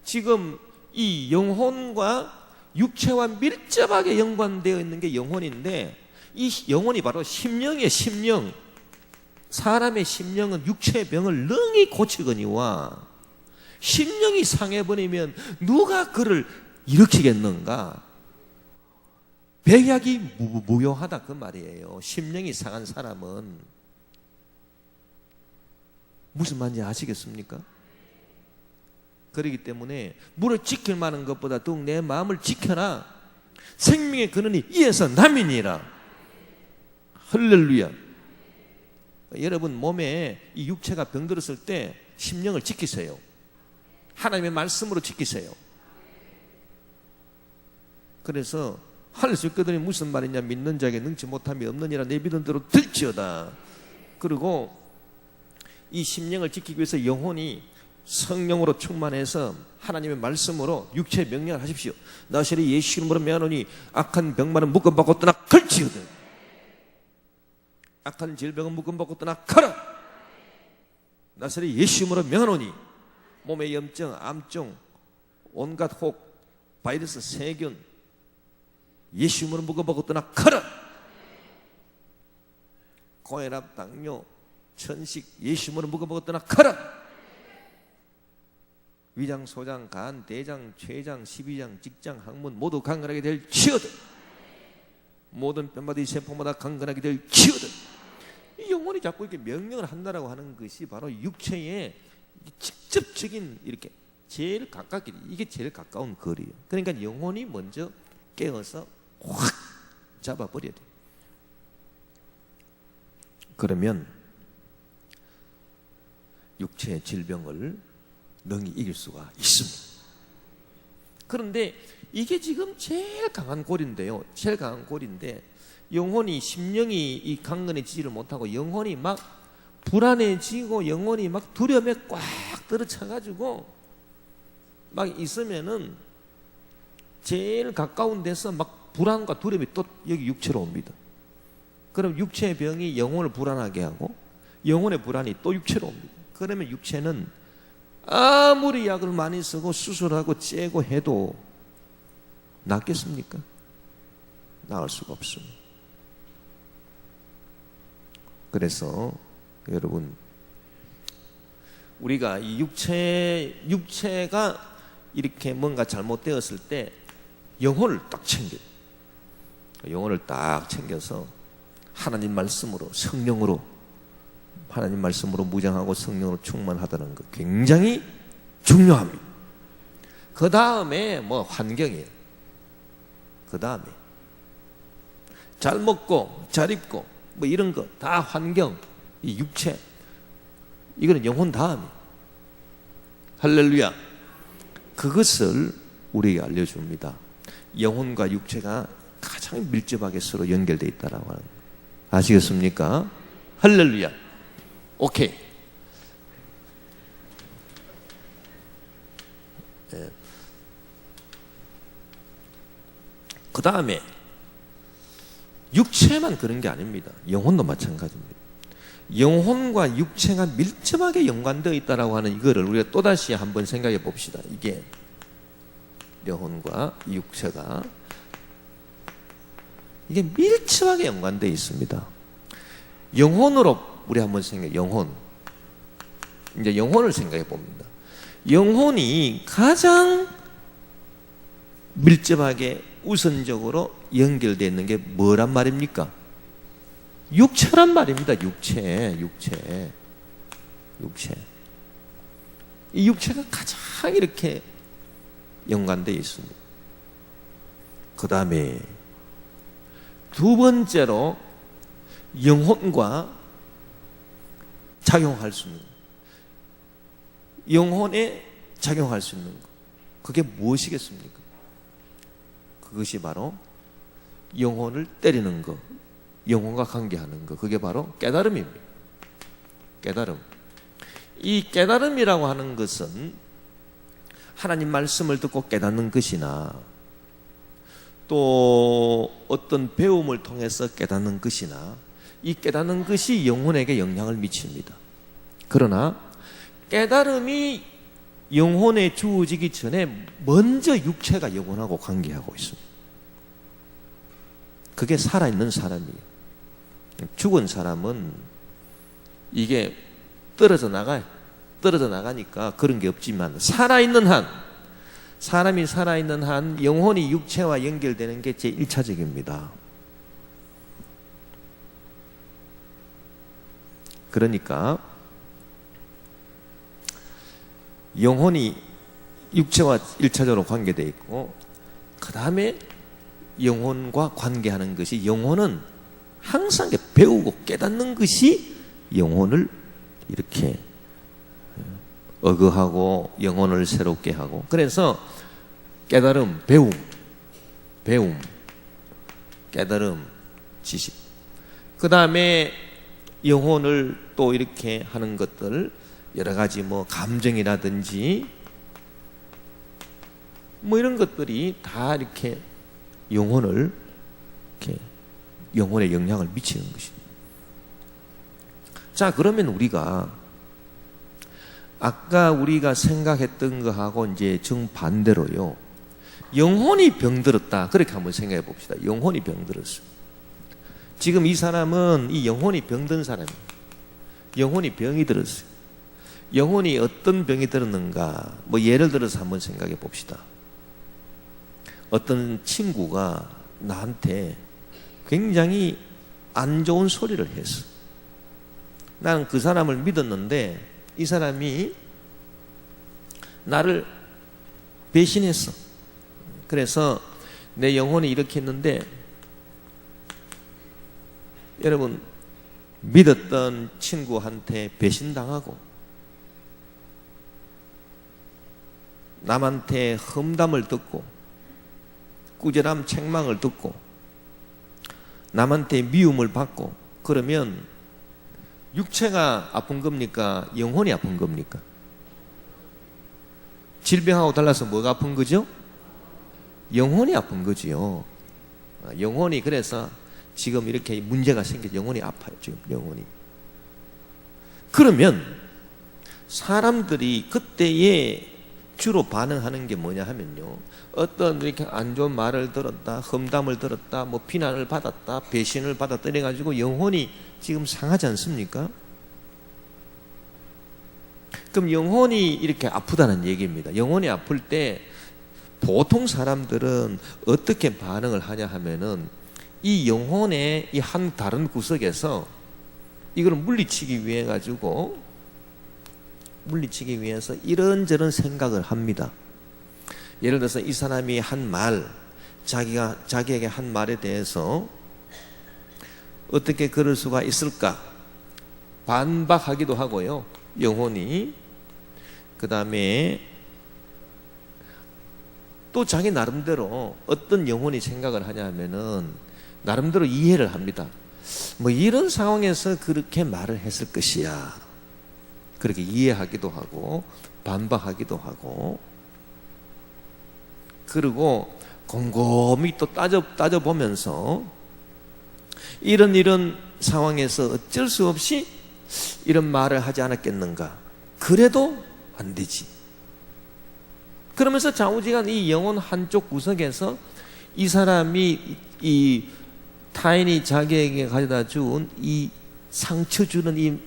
지금 이 영혼과 육체와 밀접하게 연관되어 있는 게 영혼인데 이 영혼이 바로 심령이에요. 심령. 사람의 심령은 육체의 병을 능히 고치거니와. 심령이 상해버리면 누가 그를 일으키겠는가? 백약이 무효하다 그 말이에요. 심령이 상한 사람은. 무슨 말인지 아시겠습니까? 그렇기 때문에 물을 지킬 만한 것보다 더욱 내 마음을 지켜라. 생명의 근원이 이에서 남이니라. 할렐루야. 여러분 몸에 이 육체가 병들었을 때 심령을 지키세요. 하나님의 말씀으로 지키세요. 그래서 하늘에서 있거든요. 무슨 말이냐? 믿는 자에게 능치 못함이 없느니라. 내 믿은 대로 될지어다. 그리고 이 심령을 지키기 위해서 영혼이 성령으로 충만해서 하나님의 말씀으로 육체의 명령을 하십시오. 나시리 예수 이름으로 명하노니 악한 병만은 묶음받고 떠나 걸지어다. 악한 질병은 묶음받고 떠나 가라. 나시리 예수 이름으로 명하노니 몸의 염증, 암증, 온갖 혹, 바이러스, 세균 예수 이름으로 묶음받고 떠나 가라. 고혈압, 당뇨, 천식 예수 이름으로 묶음받고 떠나 가라. 위장, 소장, 간, 대장, 췌장, 십이장, 직장, 항문 모두 강건하게 될지어다. 모든 뼈마디 세포마다 강건하게 될지어다. 이 영혼이 자꾸 이렇게 명령을 한다라고 하는 것이 바로 육체의 직접적인 이렇게 제일 가깝게 이게 제일 가까운 거리예요. 그러니까 영혼이 먼저 깨어서 확 잡아버려야 돼요. 그러면 육체의 질병을 능히 이길 수가 있습니다. 그런데 이게 지금 제일 강한 골인데요. 제일 강한 골인데 영혼이 심령이 이 강건해지지를 못하고 영혼이 막 불안해지고 영혼이 막 두려움에 꽉 들어차가지고 막 있으면은 제일 가까운 데서 막 불안과 두려움이 또 여기 육체로 옵니다. 그럼 육체의 병이 영혼을 불안하게 하고 영혼의 불안이 또 육체로 옵니다. 그러면 육체는 아무리 약을 많이 쓰고 수술하고 째고 해도 낫겠습니까? 나을 수가 없습니다. 그래서 여러분, 우리가 이 육체가 이렇게 뭔가 잘못되었을 때 영혼을 딱 챙겨요. 영혼을 딱 챙겨서 하나님 말씀으로, 성령으로, 하나님 말씀으로 무장하고 성령으로 충만하다는 거 굉장히 중요합니다. 그 다음에 뭐 환경이에요. 그 다음에 잘 먹고 잘 입고 뭐 이런 거 다 환경, 이 육체, 이거는 영혼 다음에. 할렐루야. 그것을 우리에게 알려줍니다. 영혼과 육체가 가장 밀접하게 서로 연결되어 있다라고 하는 거 아시겠습니까? 할렐루야. 오케이. 예. 그 다음에 육체만 그런 게 아닙니다. 영혼도 마찬가지입니다. 영혼과 육체가 밀접하게 연관되어 있다라고 하는 이거를 우리가 또다시 한번 생각해 봅시다. 이게 영혼과 육체가 이게 밀접하게 연관되어 있습니다. 영혼으로 우리 한번 생각해. 영혼. 이제 영혼을 생각해 봅니다. 영혼이 가장 밀접하게 우선적으로 연결되어 있는 게 뭐란 말입니까? 육체란 말입니다. 육체. 이 육체가 가장 이렇게 연관되어 있습니다. 그 다음에 두 번째로 영혼과 작용할 수 있는 것, 영혼에 작용할 수 있는 것, 그게 무엇이겠습니까? 그것이 바로 영혼을 때리는 것, 영혼과 관계하는 것, 그게 바로 깨달음입니다. 깨달음. 이 깨달음이라고 하는 것은 하나님 말씀을 듣고 깨닫는 것이나 또 어떤 배움을 통해서 깨닫는 것이나 이 깨닫는 것이 영혼에게 영향을 미칩니다. 그러나 깨달음이 영혼에 주어지기 전에 먼저 육체가 영혼하고 관계하고 있습니다. 그게 살아있는 사람이에요. 죽은 사람은 이게 떨어져 나가요. 떨어져 나가니까 그런 게 없지만 살아있는 한, 사람이 살아있는 한 영혼이 육체와 연결되는 게 제1차적입니다. 그러니까 영혼이 육체와 1차적으로 관계되어 있고 그 다음에 영혼과 관계하는 것이, 영혼은 항상 배우고 깨닫는 것이 영혼을 이렇게 어거하고 영혼을 새롭게 하고, 그래서 깨달음, 배움, 깨달음, 지식, 그 다음에 영혼을 또 이렇게 하는 것들, 여러 가지 뭐 감정이라든지 뭐 이런 것들이 다 이렇게 영혼을 이렇게 영혼에 영향을 미치는 것입니다. 자, 그러면 우리가 아까 우리가 생각했던 거하고 이제 정반대로요, 영혼이 병들었다, 그렇게 한번 생각해 봅시다. 영혼이 병들었어요. 지금 이 사람은 이 영혼이 병든 사람이에요. 영혼이 병이 들었어요. 영혼이 어떤 병이 들었는가, 뭐 예를 들어서 한번 생각해 봅시다. 어떤 친구가 나한테 굉장히 안 좋은 소리를 했어. 나는 그 사람을 믿었는데 이 사람이 나를 배신했어. 그래서 내 영혼이 이렇게 했는데, 여러분, 믿었던 친구한테 배신당하고 남한테 험담을 듣고 꾸지람 책망을 듣고 남한테 미움을 받고 그러면 육체가 아픈 겁니까? 영혼이 아픈 겁니까? 질병하고 달라서 뭐가 아픈 거죠? 영혼이 아픈 거지요. 영혼이 그래서 지금 이렇게 문제가 생겨 영혼이 아파요. 지금 영혼이. 그러면 사람들이 그때에 주로 반응하는 게 뭐냐 하면요, 어떤 이렇게 안 좋은 말을 들었다, 험담을 들었다, 뭐 비난을 받았다, 배신을 받았다 이래가지고 영혼이 지금 상하지 않습니까? 그럼 영혼이 이렇게 아프다는 얘기입니다. 영혼이 아플 때 보통 사람들은 어떻게 반응을 하냐 하면은 이 영혼의 이 한 다른 구석에서 이걸 물리치기 위해서 이런저런 생각을 합니다. 예를 들어서 이 사람이 한 말, 자기에게 한 말에 대해서 어떻게 그럴 수가 있을까? 반박하기도 하고요. 영혼이. 그 다음에 또 자기 나름대로 어떤 영혼이 생각을 하냐 하면은 나름대로 이해를 합니다. 뭐 이런 상황에서 그렇게 말을 했을 것이야. 그렇게 이해하기도 하고 반박하기도 하고, 그리고 곰곰이 또 따져보면서 이런 상황에서 어쩔 수 없이 이런 말을 하지 않았겠는가. 그래도 안 되지. 그러면서 좌우지간 이 영혼 한쪽 구석에서 이 사람이 이 타인이 자기에게 가져다 준 이 상처 주는 이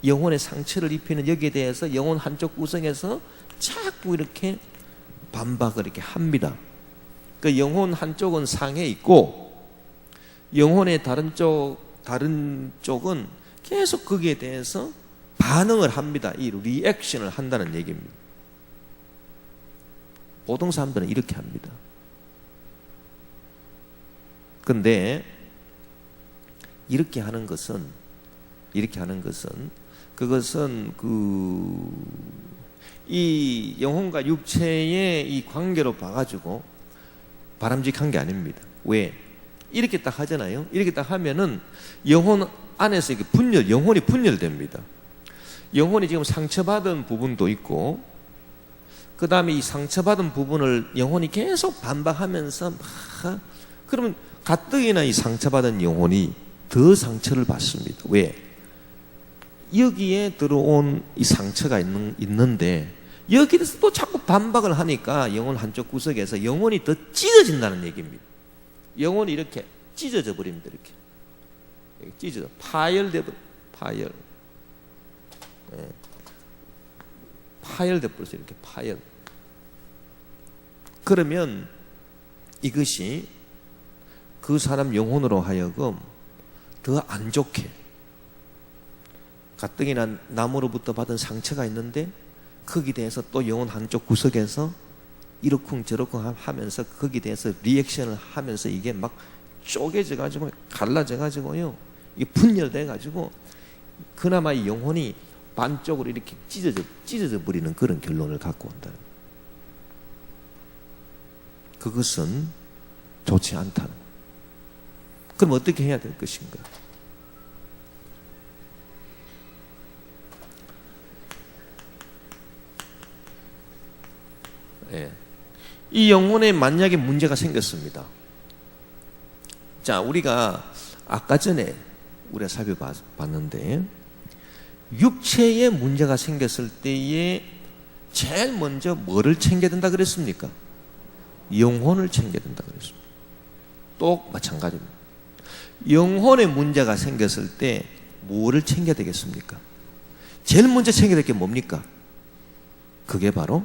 영혼의 상처를 입히는 여기에 대해서 영혼 한쪽 구석에서 자꾸 이렇게 반박을 이렇게 합니다. 그 영혼 한쪽은 상해 있고 영혼의 다른 쪽은 계속 거기에 대해서 반응을 합니다. 이 리액션을 한다는 얘기입니다. 보통 사람들은 이렇게 합니다. 근데 이렇게 하는 것은 그것은 이 영혼과 육체의 이 관계로 봐가지고 바람직한 게 아닙니다. 왜? 이렇게 딱 하잖아요. 이렇게 딱 하면은 영혼 안에서 이게 영혼이 분열됩니다. 영혼이 지금 상처받은 부분도 있고, 그 다음에 이 상처받은 부분을 영혼이 계속 반박하면서 그러면 가뜩이나 이 상처받은 영혼이 더 상처를 받습니다. 왜? 여기에 들어온 이 상처가 있는데 여기에서 또 자꾸 반박을 하니까 영혼 한쪽 구석에서 영혼이 더 찢어진다는 얘기입니다. 영혼이 이렇게 찢어져 버립니다. 이렇게 찢어져 파열돼 버려. 파열돼 버렸어요. 이렇게 파열. 그러면 이것이 그 사람 영혼으로 하여금 더 안 좋게, 가뜩이나 남으로부터 받은 상처가 있는데 거기에 대해서 또 영혼 한쪽 구석에서 이러쿵저러쿵 하면서 거기에 대해서 리액션을 하면서 이게 막 쪼개져 가지고 갈라져 가지고요, 이게 분열돼 가지고 그나마 이 영혼이 반쪽으로 이렇게 찢어져 버리는 그런 결론을 갖고 온다. 그것은 좋지 않다는. 그럼 어떻게 해야 될 것인가? 이 영혼에 만약에 문제가 생겼습니다. 자, 우리가 아까 전에 우리가 살펴봤는데 육체에 문제가 생겼을 때에 제일 먼저 뭐를 챙겨야 된다 그랬습니까? 영혼을 챙겨야 된다 그랬습니다. 또 마찬가지입니다. 영혼에 문제가 생겼을 때 뭐를 챙겨야 되겠습니까? 제일 먼저 챙겨야 될 게 뭡니까? 그게 바로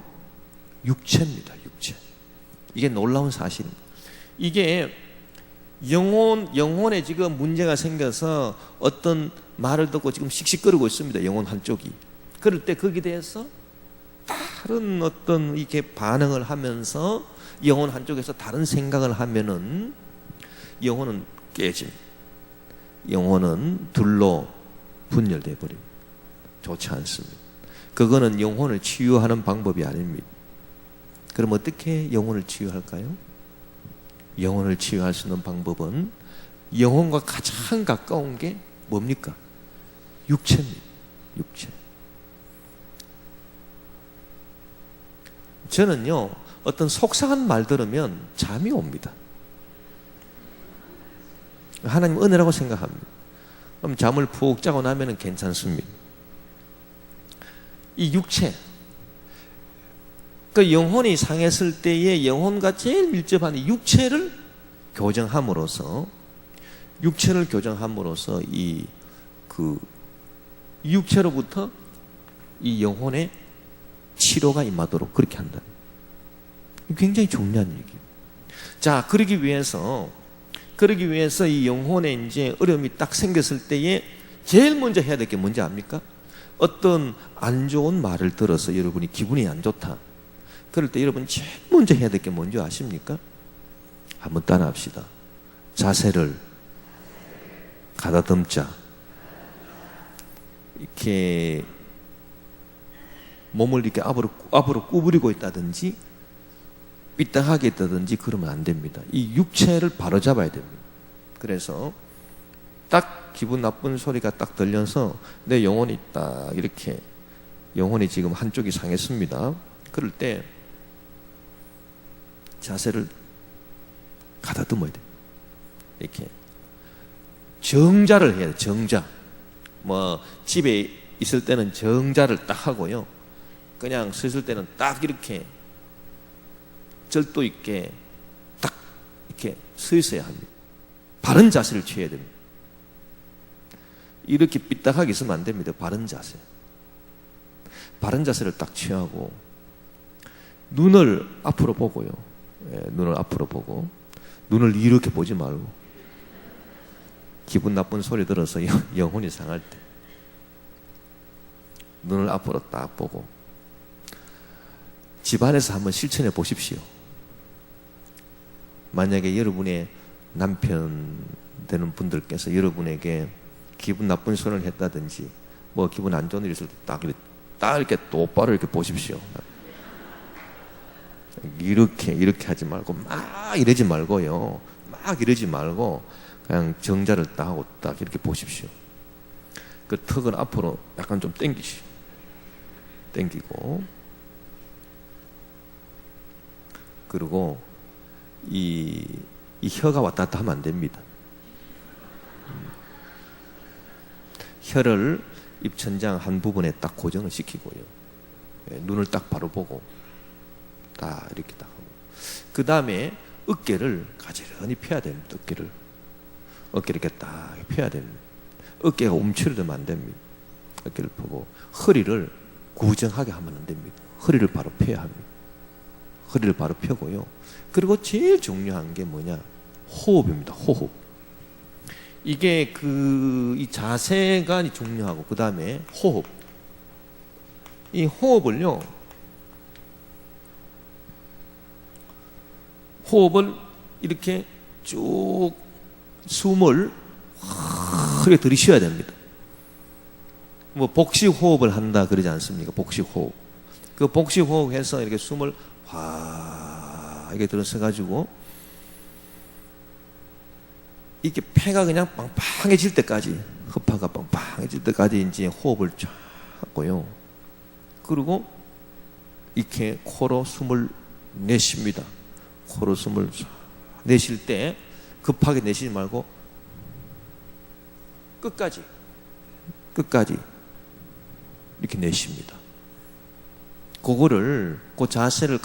육체입니다. 육체. 이게 놀라운 사실입니다. 이게 영혼에 지금 문제가 생겨서 어떤 말을 듣고 지금 씩씩거리고 있습니다. 영혼 한쪽이. 그럴 때 거기에 대해서 다른 어떤 이렇게 반응을 하면서 영혼 한쪽에서 다른 생각을 하면은 영혼은 깨집니다. 영혼은 둘로 분열돼 버립니다. 좋지 않습니다. 그거는 영혼을 치유하는 방법이 아닙니다. 그럼 어떻게 영혼을 치유할까요? 영혼을 치유할 수 있는 방법은 영혼과 가장 가까운 게 뭡니까? 육체입니다. 육체. 저는요, 어떤 속상한 말 들으면 잠이 옵니다. 하나님 은혜라고 생각합니다. 그럼 잠을 푹 자고 나면 괜찮습니다. 이 육체, 그 영혼이 상했을 때에 영혼과 제일 밀접한 육체를 교정함으로써 이 육체로부터 이 영혼의 치료가 임하도록 그렇게 한다. 굉장히 중요한 얘기예요. 자, 그러기 위해서 이 영혼에 이제 어려움이 딱 생겼을 때에 제일 먼저 해야 될 게 뭔지 압니까? 어떤 안 좋은 말을 들어서 여러분이 기분이 안 좋다. 그럴 때 여러분 제일 먼저 해야 될 게 뭔지 아십니까? 한번 따라합시다. 자세를 가다듬자. 이렇게 몸을 이렇게 앞으로 구부리고 있다든지 삐딱하게 있다든지 그러면 안 됩니다. 이 육체를 바로 잡아야 됩니다. 그래서 딱 기분 나쁜 소리가 딱 들려서 내 영혼이 딱 이렇게 영혼이 지금 한쪽이 상했습니다. 그럴 때 자세를 가다듬어야 돼요. 이렇게 정자를 해야 돼요. 정자. 뭐 집에 있을 때는 정자를 딱 하고요. 그냥 서 있을 때는 딱 이렇게 절도 있게 딱 이렇게 서 있어야 합니다. 바른 자세를 취해야 됩니다. 이렇게 삐딱하게 있으면 안 됩니다. 바른 자세. 바른 자세를 딱 취하고 눈을 앞으로 보고요. 눈을 앞으로 보고 눈을 이렇게 보지 말고 기분 나쁜 소리 들어서 영혼이 상할 때 눈을 앞으로 딱 보고 집안에서 한번 실천해 보십시오. 만약에 여러분의 남편 되는 분들께서 여러분에게 기분 나쁜 소리를 했다든지 뭐 기분 안 좋은 일이 있을 때 딱 이렇게 똑바로 이렇게 보십시오. 이렇게 하지 말고 막 이러지 말고요. 막 이러지 말고 그냥 정자를 딱 하고 딱 이렇게 보십시오. 그 턱을 앞으로 약간 좀 당기고 그리고 이 혀가 왔다 갔다 하면 안 됩니다. 혀를 입천장 한 부분에 딱 고정을 시키고요. 눈을 딱 바로 보고 딱 이렇게 딱 하고 그 다음에 어깨를 가지런히 펴야 됩니다. 어깨를 이렇게 딱 펴야 됩니다. 어깨가 움츠러들면 안 됩니다. 어깨를 펴고 허리를 구정하게 하면 안 됩니다. 허리를 바로 펴야 합니다. 허리를 바로 펴고요. 그리고 제일 중요한 게 뭐냐? 호흡입니다. 호흡. 이게 이 자세가 중요하고 그 다음에 호흡. 이 호흡을 이렇게 쭉 숨을 크게 들이쉬어야 됩니다. 뭐 복식 호흡을 한다 그러지 않습니까? 복식 호흡. 그 복식 호흡해서 이렇게 숨을 이렇게 들어서 가지고 이렇게 폐가 그냥 빵빵해질 때까지 허파가 빵빵해질 때까지 이제 호흡을 쫙 하고요. 그리고 이렇게 코로 숨을 내쉽니다. 코로 숨을 내쉴 때 급하게 내쉬지 말고 끝까지 이렇게 내쉽니다. 그거를 그 자세를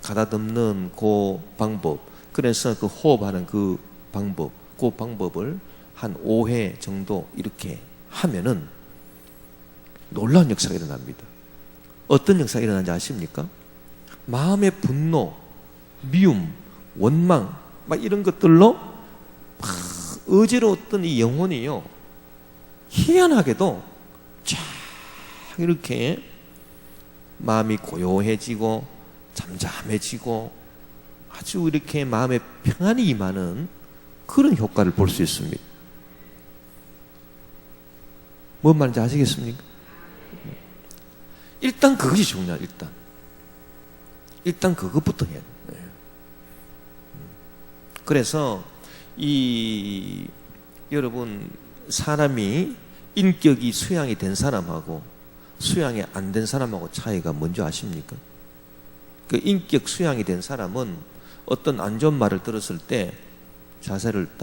가다듬는 그 방법, 그래서 그 호흡하는 그 방법을 한 5회 정도 이렇게 하면은 놀라운 역사가 일어납니다. 어떤 역사가 일어나는지 아십니까? 마음의 분노, 미움, 원망 막 이런 것들로 막 어지러웠던 이 영혼이요, 희한하게도 쫙 이렇게 마음이 고요해지고 잠잠해지고 아주 이렇게 마음에 평안이 임하는 그런 효과를 볼 수 있습니다. 뭔 말인지 아시겠습니까? 일단 그것이 중요해요. 일단 그것부터 해야 돼요. 그래서 여러분, 사람이 인격이 수양이 된 사람하고 수양이 안 된 사람하고 차이가 뭔지 아십니까? 그 인격 수양이 된 사람은 어떤 안 좋은 말을 들었을 때 자세가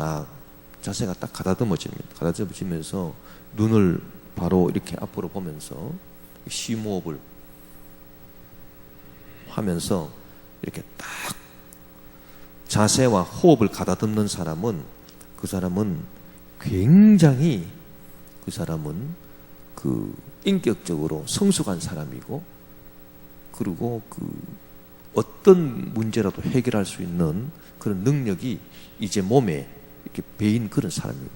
딱 가다듬어지면서 눈을 바로 이렇게 앞으로 보면서 심호흡을 하면서 이렇게 딱 자세와 호흡을 가다듬는 사람은 굉장히 인격적으로 성숙한 사람이고, 그리고 어떤 문제라도 해결할 수 있는 그런 능력이 이제 몸에 이렇게 배인 그런 사람이에요.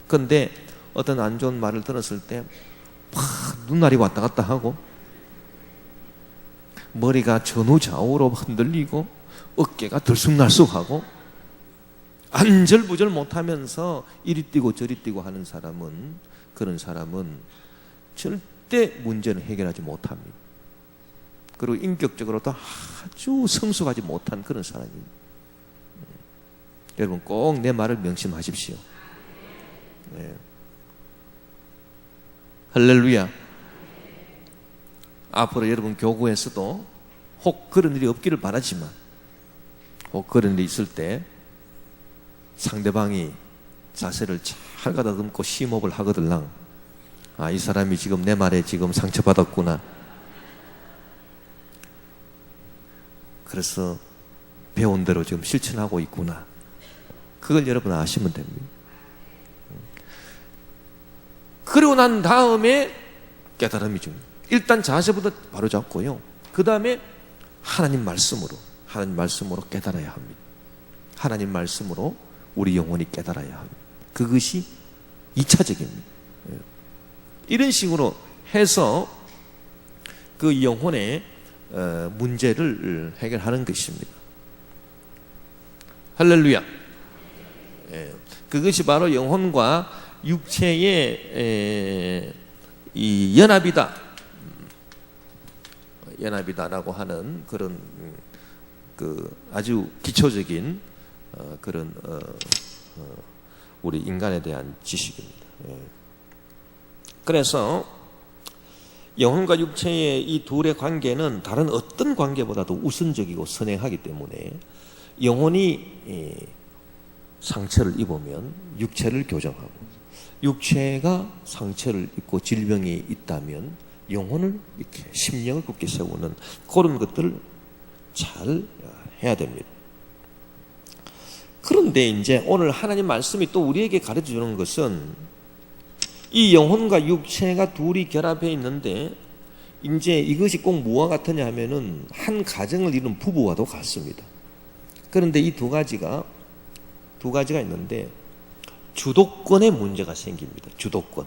그런데 어떤 안 좋은 말을 들었을 때 막 눈알이 왔다 갔다 하고, 머리가 전후좌우로 흔들리고, 어깨가 들쑥날쑥하고, 안절부절 못하면서 이리 뛰고 저리 뛰고 하는 그런 사람은 절대 문제는 해결하지 못합니다. 그리고 인격적으로도 아주 성숙하지 못한 그런 사람입니다. 여러분, 꼭 내 말을 명심하십시오. 네. 할렐루야. 앞으로 여러분 교구에서도 혹 그런 일이 없기를 바라지만, 혹 그런 일이 있을 때 상대방이 자세를 잘 가다듬고 심호흡을 하거들랑, 이 사람이 지금 내 말에 지금 상처받았구나, 그래서 배운 대로 지금 실천하고 있구나, 그걸 여러분 아시면 됩니다. 그리고 난 다음에 깨달음이 줍니다. 일단 자세부터 바로 잡고요, 그 다음에 하나님 말씀으로 깨달아야 합니다. 하나님 말씀으로 우리 영혼이 깨달아야 합니다. 그것이 2차적입니다. 이런 식으로 해서 그 영혼의 문제를 해결하는 것입니다. 할렐루야. 그것이 바로 영혼과 육체의 이 연합이다라고 하는 그런 아주 기초적인 그런 우리 인간에 대한 지식입니다. 그래서 영혼과 육체의 이 둘의 관계는 다른 어떤 관계보다도 우선적이고 선행하기 때문에, 영혼이 상처를 입으면 육체를 교정하고, 육체가 상처를 입고 질병이 있다면 영혼을 이렇게 심령을 굳게 세우는 그런 것들을 잘 해야 됩니다. 그런데 이제 오늘 하나님 말씀이 또 우리에게 가르쳐 주는 것은, 이 영혼과 육체가 둘이 결합해 있는데, 이제 이것이 꼭 뭐와 같으냐 하면은 한 가정을 이룬 부부와도 같습니다. 그런데 이 두 가지가 있는데, 주도권의 문제가 생깁니다. 주도권.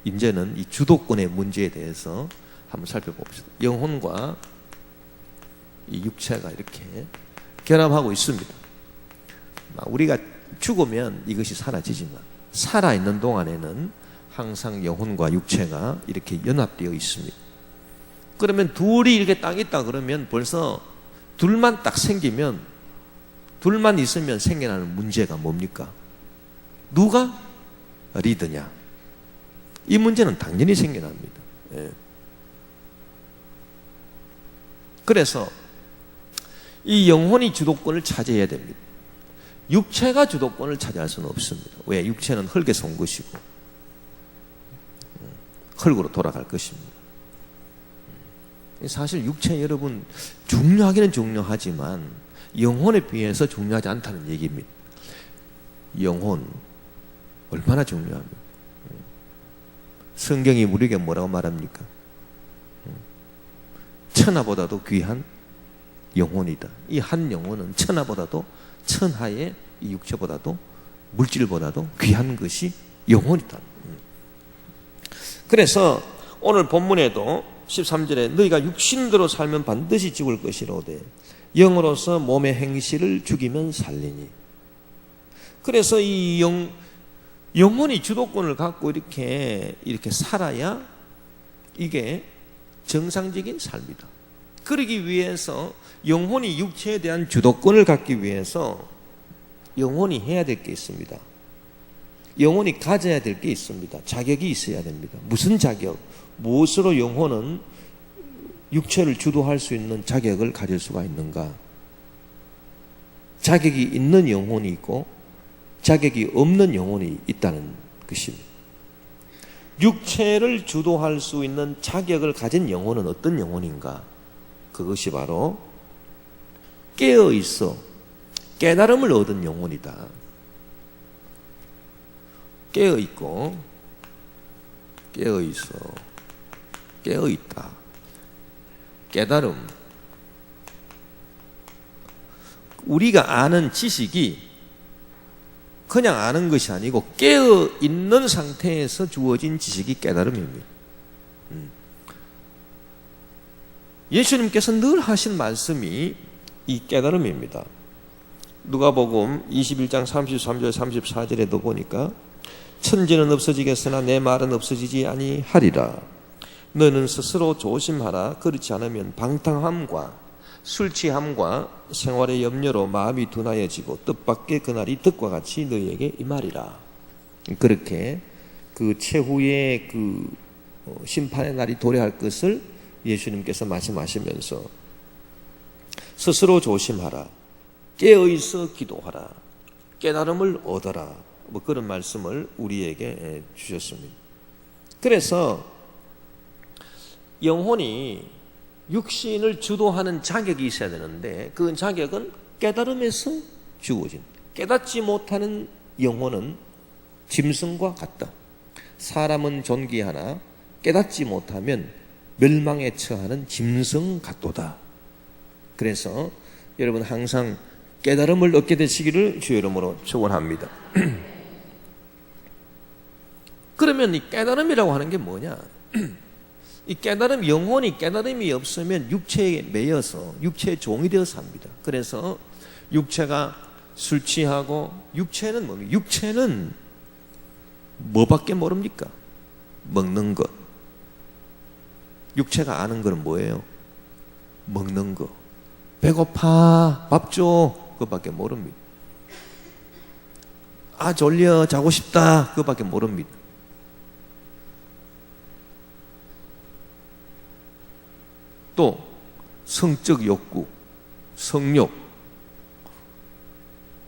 이제는 이 주도권의 문제에 대해서 한번 살펴봅시다. 영혼과 이 육체가 이렇게 결합하고 있습니다. 우리가 죽으면 이것이 사라지지만, 살아있는 동안에는 항상 영혼과 육체가 이렇게 연합되어 있습니다. 그러면 둘이 이렇게 딱 있다 그러면, 벌써 둘만 딱 생기면, 둘만 있으면 생겨나는 문제가 뭡니까? 누가 리더냐? 이 문제는 당연히 생겨납니다. 그래서 이 영혼이 주도권을 차지해야 됩니다. 육체가 주도권을 차지할 수는 없습니다. 왜? 육체는 흙에서 온 것이고 흙으로 돌아갈 것입니다. 사실 육체, 여러분, 중요하기는 중요하지만 영혼에 비해서 중요하지 않다는 얘기입니다. 영혼 얼마나 중요합니까? 성경이 우리에게 뭐라고 말합니까? 천하보다도 귀한 영혼이다. 이 한 영혼은 천하보다도, 천하의 이 육체보다도, 물질보다도 귀한 것이 영혼이다. 그래서 오늘 본문에도 13절에 너희가 육신대로 살면 반드시 죽을 것이로되 영으로서 몸의 행실을 죽이면 살리니. 그래서 이 영혼이 주도권을 갖고 이렇게 살아야 이게 정상적인 삶이다. 그러기 위해서 영혼이 육체에 대한 주도권을 갖기 위해서 영혼이 해야 될 게 있습니다. 영혼이 가져야 될 게 있습니다. 자격이 있어야 됩니다. 무슨 자격? 무엇으로 영혼은 육체를 주도할 수 있는 자격을 가질 수가 있는가? 자격이 있는 영혼이 있고 자격이 없는 영혼이 있다는 것입니다. 육체를 주도할 수 있는 자격을 가진 영혼은 어떤 영혼인가? 그것이 바로 깨어있어 깨달음을 얻은 영혼이다. 깨어있고 깨어있어 깨어있다. 깨달음. 우리가 아는 지식이 그냥 아는 것이 아니고 깨어있는 상태에서 주어진 지식이 깨달음입니다. 예수님께서 늘 하신 말씀이 이 깨달음입니다. 누가복음 21장 33절 34절에도 보니까 천지는 없어지겠으나 내 말은 없어지지 아니하리라. 너는 스스로 조심하라. 그렇지 않으면 방탕함과 술 취함과 생활의 염려로 마음이 둔하여지고 뜻밖의 그날이 득과 같이 너희에게 임하리라. 그렇게 그 최후의 그 심판의 날이 도래할 것을 예수님께서 말씀하시면서 스스로 조심하라. 깨어있어 기도하라. 깨달음을 얻어라. 뭐 그런 말씀을 우리에게 주셨습니다. 그래서 영혼이 육신을 주도하는 자격이 있어야 되는데 그 자격은 깨달음에서 주어진. 깨닫지 못하는 영혼은 짐승과 같다. 사람은 존귀하나 깨닫지 못하면 멸망에 처하는 짐승 같도다. 그래서 여러분 항상 깨달음을 얻게 되시기를 주의 이름으로 축원합니다. 그러면 이 깨달음이라고 하는 게 뭐냐? 이 깨달음, 영혼이 깨달음이 없으면 육체에 매여서 육체의 종이 되어서 삽니다. 그래서 육체가 술 취하고 육체는 뭡니까? 육체는 뭐밖에 모릅니까? 먹는 것. 육체가 아는 것은 뭐예요? 먹는 거. 배고파, 밥 줘. 그것밖에 모릅니다. 아, 졸려, 자고 싶다. 그것밖에 모릅니다. 또 성적 욕구, 성욕,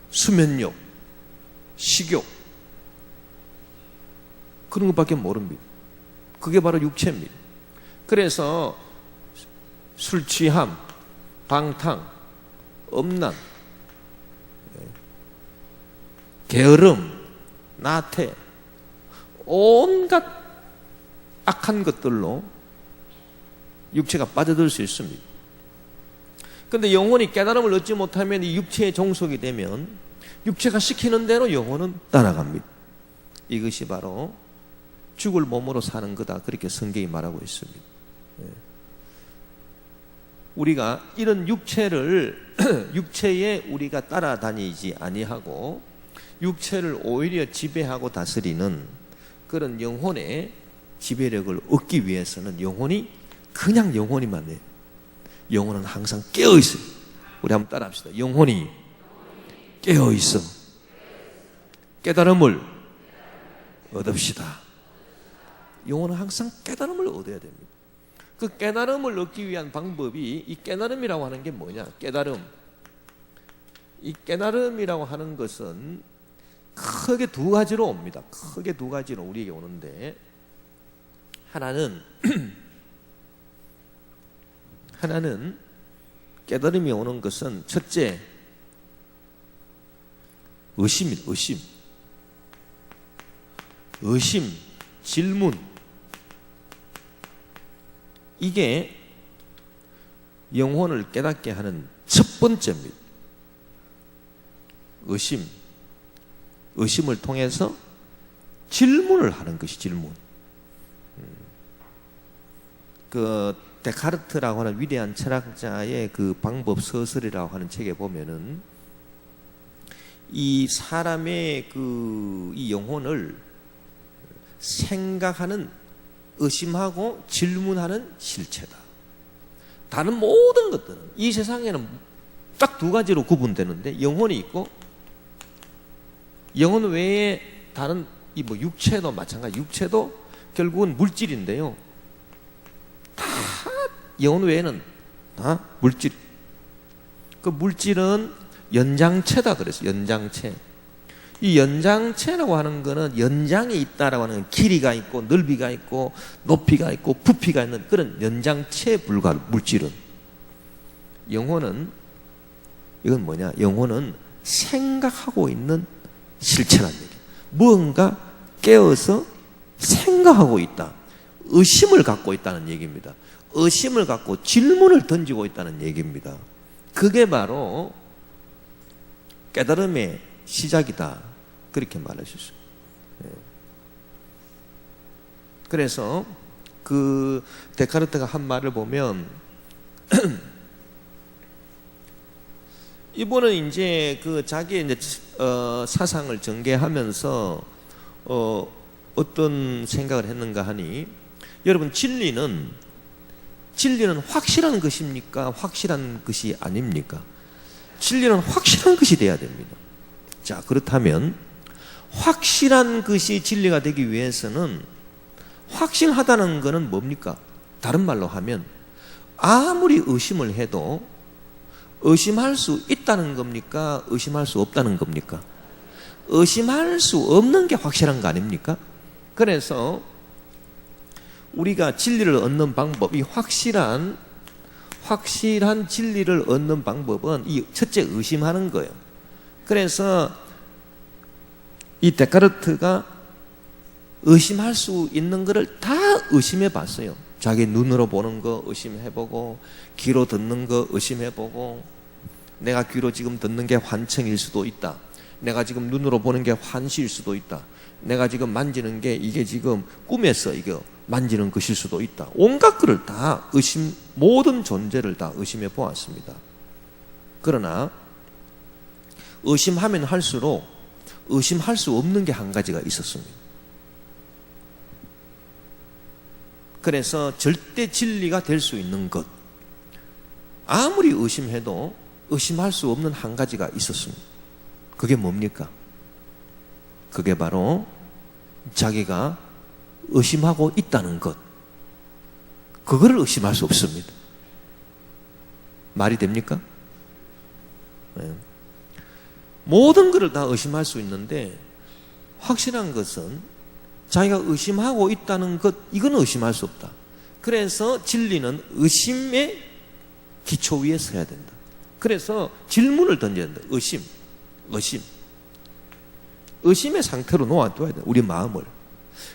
수면욕, 식욕 그런 것밖에 모릅니다. 그게 바로 육체입니다. 그래서 술 취함, 방탕, 음란, 게으름, 나태 온갖 악한 것들로 육체가 빠져들 수 있습니다. 그런데 영혼이 깨달음을 얻지 못하면 이 육체에 종속이 되면 육체가 시키는 대로 영혼은 따라갑니다. 이것이 바로 죽을 몸으로 사는 거다. 그렇게 성경이 말하고 있습니다. 우리가 이런 육체를 육체에 우리가 따라다니지 아니하고 육체를 오히려 지배하고 다스리는 그런 영혼의 지배력을 얻기 위해서는 영혼이 그냥 영혼이만 해. 영혼은 항상 깨어있어요. 우리 한번 따라합시다. 영혼이 깨어있어. 깨달음을 얻읍시다. 영혼은 항상 깨달음을 얻어야 됩니다. 그 깨달음을 얻기 위한 방법이 이 깨달음이라고 하는 게 뭐냐? 깨달음. 이 깨달음이라고 하는 것은 크게 두 가지로 옵니다. 크게 두 가지로 우리에게 오는데 하나는 깨달음이 오는 것은 첫째 의심입니다. 의심, 질문 이게 영혼을 깨닫게 하는 첫 번째입니다. 의심을 통해서 질문을 하는 것이 질문. 그 데카르트라고 하는 위대한 철학자의 그 방법 서술이라고 하는 책에 보면은 이 사람의 이 영혼을 생각하는 의심하고 질문하는 실체다. 다른 모든 것들은 이 세상에는 딱 두 가지로 구분되는데, 영혼이 있고, 영혼 외에 다른 이 뭐 육체도 마찬가지. 육체도 결국은 물질인데요. 다 영혼 외에는 다 물질. 그 물질은 연장체다 그랬어요. 연장체. 이 연장체라고 하는 거는 연장이 있다라고 하는 건 길이가 있고 넓이가 있고 높이가 있고 부피가 있는 그런 연장체에 불과한 물질은. 영혼은 이건 뭐냐? 영혼은 생각하고 있는 실체란 얘기예요. 무언가 깨어서 생각하고 있다. 의심을 갖고 있다는 얘기입니다. 의심을 갖고 질문을 던지고 있다는 얘기입니다. 그게 바로 깨달음의 시작이다. 그렇게 말할 수 있어요. 그래서 그 데카르트가 한 말을 보면 이분은 이제 그 자기의 이제 사상을 전개하면서 어떤 생각을 했는가 하니, 여러분 진리는 확실한 것입니까? 확실한 것이 아닙니까? 진리는 확실한 것이 돼야 됩니다. 자, 그렇다면 확실한 것이 진리가 되기 위해서는 확실하다는 것은 뭡니까? 다른 말로 하면 아무리 의심을 해도 의심할 수 있다는 겁니까? 의심할 수 없다는 겁니까? 의심할 수 없는 게 확실한 거 아닙니까? 그래서 우리가 진리를 얻는 방법, 이 확실한 진리를 얻는 방법은 이 첫째 의심하는 거예요. 그래서 이 데카르트가 의심할 수 있는 것을 다 의심해 봤어요. 자기 눈으로 보는 거 의심해보고, 귀로 듣는 거 의심해보고, 내가 귀로 지금 듣는 게 환청일 수도 있다. 내가 지금 눈으로 보는 게 환시일 수도 있다. 내가 지금 만지는 게 이게 지금 꿈에서 이거 만지는 것일 수도 있다. 온갖 것을 다 모든 존재를 다 의심해 보았습니다. 그러나 의심하면 할수록 의심할 수 없는 게 한 가지가 있었습니다. 그래서 절대 진리가 될 수 있는 것, 아무리 의심해도 의심할 수 없는 한 가지가 있었습니다. 그게 뭡니까? 그게 바로 자기가 의심하고 있다는 것. 그거를 의심할 수 없습니다. 말이 됩니까? 네. 모든 것을 다 의심할 수 있는데 확실한 것은 자기가 의심하고 있다는 것, 이건 의심할 수 없다. 그래서 진리는 의심의 기초 위에 서야 된다. 그래서 질문을 던져야 된다. 의심의 상태로 놓아둬야 된다. 우리 마음을.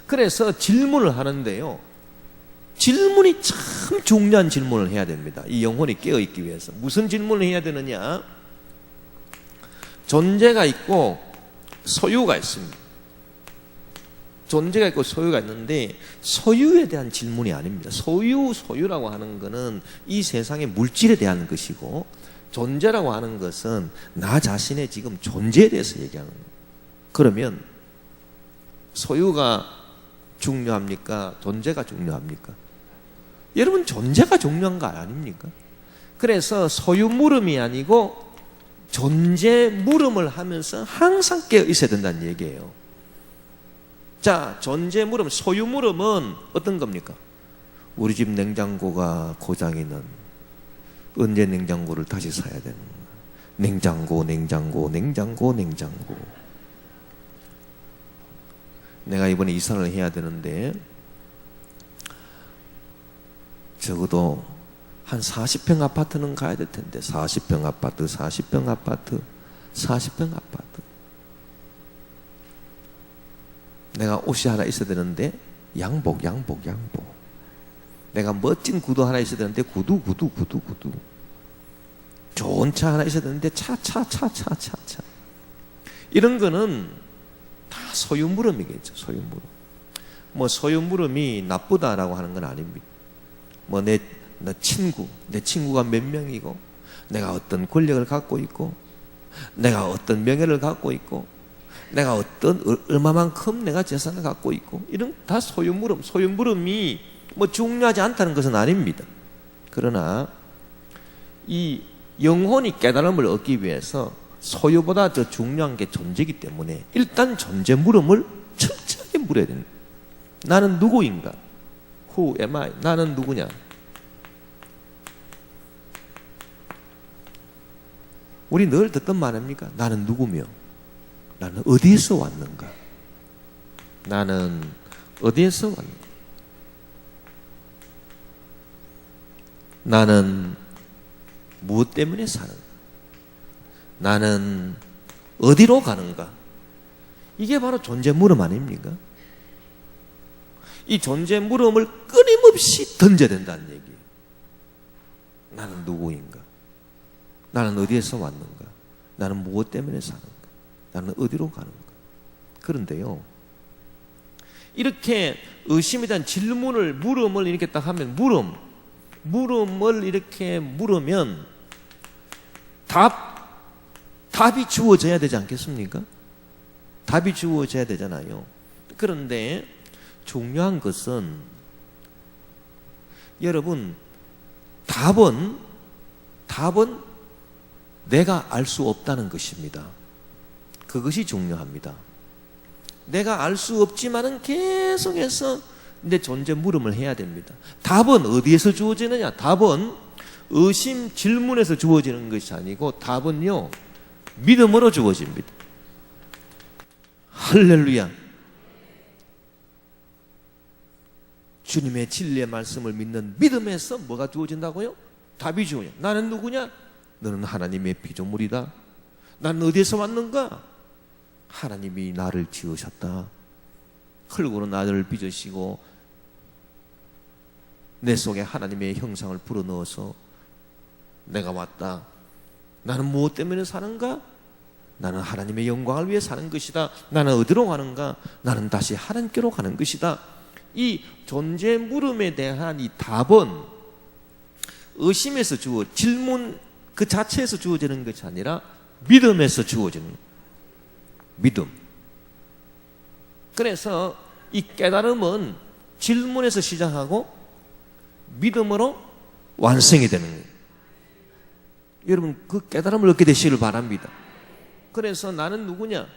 그래서 질문을 하는데요, 질문이 참 중요한 질문을 해야 됩니다. 이 영혼이 깨어있기 위해서. 무슨 질문을 해야 되느냐? 존재가 있고 소유가 있습니다. 존재가 있고 소유가 있는데 소유에 대한 질문이 아닙니다. 소유라고 하는 것은 이 세상의 물질에 대한 것이고, 존재라고 하는 것은 나 자신의 지금 존재에 대해서 얘기하는 거예요. 그러면 소유가 중요합니까? 존재가 중요합니까? 여러분, 존재가 중요한 거 아닙니까? 그래서 소유 물음이 아니고 존재 물음을 하면서 항상 깨어 있어야 된다는 얘기예요. 자, 존재 물음, 소유 물음은 어떤 겁니까? 우리 집 냉장고가 고장이는 언제 냉장고를 다시 사야 되는 거야? 냉장고. 내가 이번에 이사를 해야 되는데 적어도 한 40평 아파트는 가야 될 텐데, 40평 아파트. 내가 옷이 하나 있어야 되는데 양복. 내가 멋진 구두 하나 있어야 되는데 구두. 좋은 차 하나 있어야 되는데 차. 이런 거는 다 소유 물음이겠죠. 소유 물음. 뭐 소유 물음이 나쁘다라고 하는 건 아닙니다. 뭐 내 친구가 몇 명이고, 내가 어떤 권력을 갖고 있고, 내가 어떤 명예를 갖고 있고, 내가 어떤 얼마만큼 내가 재산을 갖고 있고 이런 다 소유물음이 뭐 중요하지 않다는 것은 아닙니다. 그러나 이 영혼이 깨달음을 얻기 위해서 소유보다 더 중요한 게 존재이기 때문에 일단 존재 물음을 철저하게 물어야 됩니다. 나는 누구인가? Who am I? 나는 누구냐? 우리 늘 듣던 말 아닙니까? 나는 누구며? 나는 어디에서 왔는가? 나는 어디에서 왔는가? 나는 무엇 때문에 사는가? 나는 어디로 가는가? 이게 바로 존재 물음 아닙니까? 이 존재 물음을 끊임없이 던져야 된다는 얘기예요. 나는 누구인가? 나는 어디에서 왔는가? 나는 무엇 때문에 사는가? 나는 어디로 가는가? 그런데요, 이렇게 의심에 대한 질문을, 물음을 이렇게 딱 하면, 물음을 이렇게 물으면 답이 주어져야 되지 않겠습니까? 답이 주어져야 되잖아요. 그런데 중요한 것은 여러분, 답은 내가 알 수 없다는 것입니다. 그것이 중요합니다. 내가 알 수 없지만은 계속해서 내 존재 물음을 해야 됩니다. 답은 어디에서 주어지느냐? 답은 의심, 질문에서 주어지는 것이 아니고 답은요, 믿음으로 주어집니다. 할렐루야. 주님의 진리의 말씀을 믿는 믿음에서 뭐가 주어진다고요? 답이 주어져. 나는 누구냐? 너는 하나님의 피조물이다. 나는 어디에서 왔는가? 하나님이 나를 지으셨다. 흙으로 나를 빚으시고 내 속에 하나님의 형상을 불어넣어서 내가 왔다. 나는 무엇 때문에 사는가? 나는 하나님의 영광을 위해 사는 것이다. 나는 어디로 가는가? 나는 다시 하나님께로 가는 것이다. 이 존재 물음에 대한 이 답은 의심에서 질문 그 자체에서 주어지는 것이 아니라 믿음에서 주어지는 믿음. 그래서 이 깨달음은 질문에서 시작하고 믿음으로 완성이 되는 거예요. 여러분, 그 깨달음을 얻게 되시기를 바랍니다. 그래서 나는 누구냐?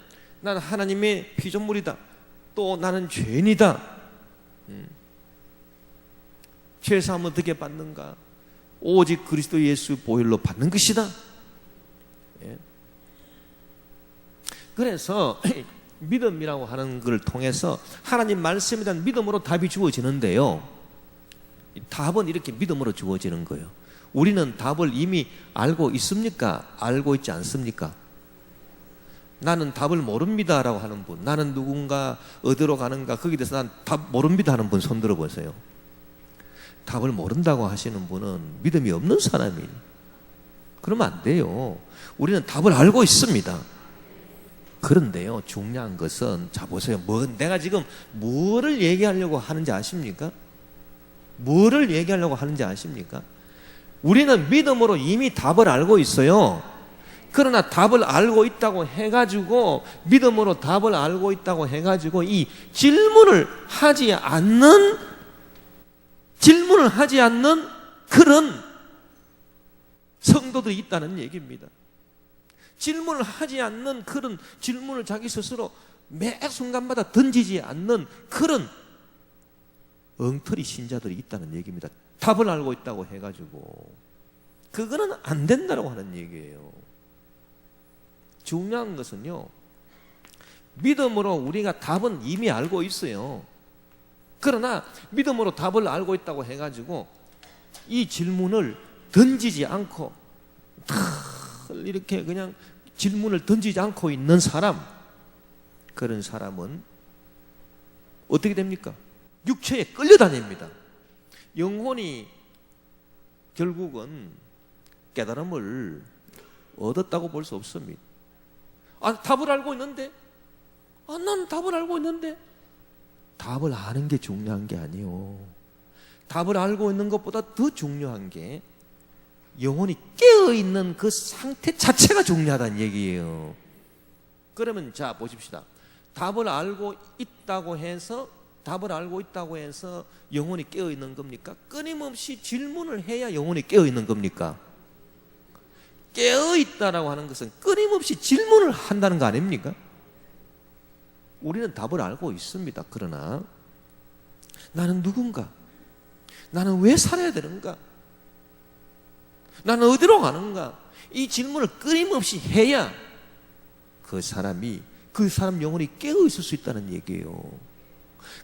나는 하나님의 피조물이다. 또 나는 죄인이다. 죄사함을 어떻게 받는가? 오직 그리스도 예수 보혈로 받는 것이다. 예. 그래서 믿음이라고 하는 것을 통해서 하나님 말씀에 대한 믿음으로 답이 주어지는데요, 답은 이렇게 믿음으로 주어지는 거예요. 우리는 답을 이미 알고 있습니까? 알고 있지 않습니까? 나는 답을 모릅니다 라고 하는 분, 나는 누군가 어디로 가는가 거기에 대해서 난 답 모릅니다 하는 분 손 들어보세요. 답을 모른다고 하시는 분은 믿음이 없는 사람이에요. 그러면 안 돼요. 우리는 답을 알고 있습니다. 그런데요, 중요한 것은, 자 보세요. 내가 지금 뭐를 얘기하려고 하는지 아십니까? 뭐를 얘기하려고 하는지 아십니까? 우리는 믿음으로 이미 답을 알고 있어요. 그러나 답을 알고 있다고 해가지고, 믿음으로 답을 알고 있다고 해가지고 이 질문을 하지 않는 그런 성도들이 있다는 얘기입니다. 질문을 하지 않는 그런 질문을 자기 스스로 매 순간마다 던지지 않는 그런 엉터리 신자들이 있다는 얘기입니다. 답을 알고 있다고 해가지고 그거는 안 된다고 하는 얘기예요. 중요한 것은요, 믿음으로 우리가 답은 이미 알고 있어요. 그러나 믿음으로 답을 알고 있다고 해가지고 이 질문을 던지지 않고 이렇게 그냥 질문을 던지지 않고 있는 사람, 그런 사람은 어떻게 됩니까? 육체에 끌려다닙니다. 영혼이 결국은 깨달음을 얻었다고 볼 수 없습니다. 답을 알고 있는데, 난 답을 알고 있는데. 답을 아는 게 중요한 게 아니에요. 답을 알고 있는 것보다 더 중요한 게 영혼이 깨어있는 그 상태 자체가 중요하다는 얘기예요. 그러면 자 보십시다. 답을 알고 있다고 해서 영혼이 깨어 있는 겁니까? 끊임없이 질문을 해야 영혼이 깨어 있는 겁니까? 깨어 있다라고 하는 것은 끊임없이 질문을 한다는 거 아닙니까? 우리는 답을 알고 있습니다. 그러나 나는 누군가? 나는 왜 살아야 되는가? 나는 어디로 가는가? 이 질문을 끊임없이 해야 그 사람 영혼이 깨어 있을 수 있다는 얘기예요.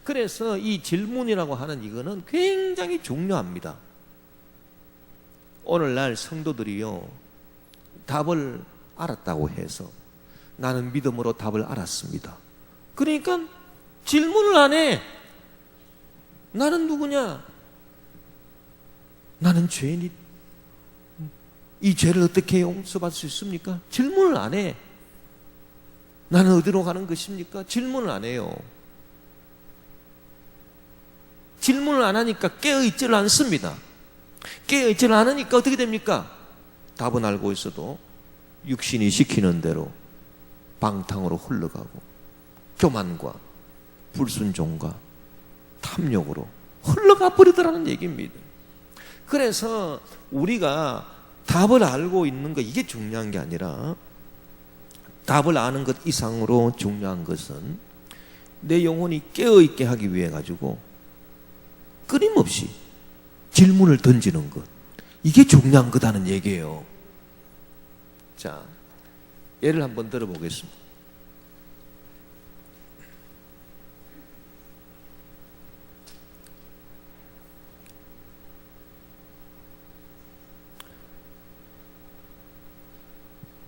그래서 이 질문이라고 하는 이거는 굉장히 중요합니다. 오늘날 성도들이요, 답을 알았다고 해서 나는 믿음으로 답을 알았습니다. 그러니까 질문을 안 해. 나는 누구냐? 나는 죄인이 이 죄를 어떻게 용서받을 수 있습니까? 질문을 안 해. 나는 어디로 가는 것입니까? 질문을 안 해요. 질문을 안 하니까 깨어있지를 않습니다. 깨어있지를 않으니까 어떻게 됩니까? 답은 알고 있어도 육신이 시키는 대로 방탕으로 흘러가고 교만과 불순종과 탐욕으로 흘러가 버리더라는 얘기입니다. 그래서 우리가 답을 알고 있는 것, 이게 중요한 게 아니라 답을 아는 것 이상으로 중요한 것은 내 영혼이 깨어있게 하기 위해 가지고 끊임없이 질문을 던지는 것, 이게 중요한 거다는 얘기예요. 자, 예를 한번 들어보겠습니다.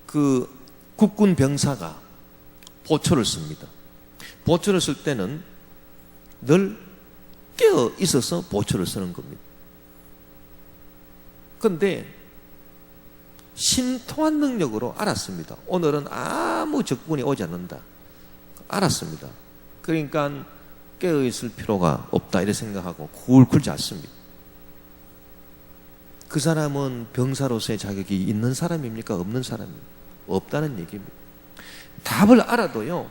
그 국군 병사가 보초를 씁니다. 보초를 쓸 때는 늘 깨어 있어서 보초를 쓰는 겁니다. 그런데 신통한 능력으로 알았습니다. 오늘은 아무 적군이 오지 않는다. 알았습니다. 그러니까 깨어 있을 필요가 없다 이렇게 생각하고 굴굴 잤습니다. 그 사람은 병사로서의 자격이 있는 사람입니까? 없는 사람입니까? 없다는 얘기입니다. 답을 알아도요,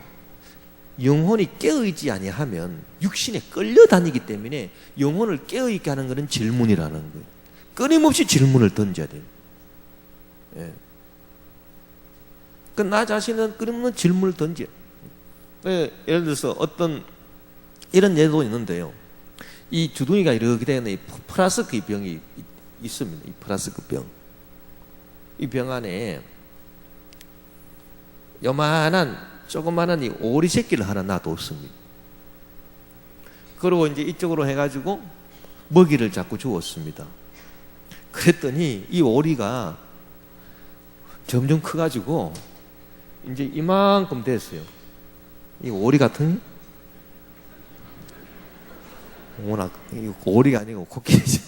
영혼이 깨어있지 아니하면 육신에 끌려다니기 때문에 영혼을 깨어있게 하는 것은 질문이라는 거예요. 끊임없이 질문을 던져야 돼요. 예. 나 자신은 끊임없는 질문을 던져. 예를 들어서 어떤 이런 예도 있는데요. 이 주둥이가 이렇게 되는 이 플라스크 병이 있습니다. 이 플라스크 병. 이 병 안에 조그만한 이 오리 새끼를 하나 놔뒀습니다. 그리고 이제 이쪽으로 해가지고 먹이를 자꾸 주었습니다. 그랬더니 이 오리가 점점 커가지고 이제 이만큼 됐어요. 이 오리 같은, 워낙 오리가 아니고 코끼리지.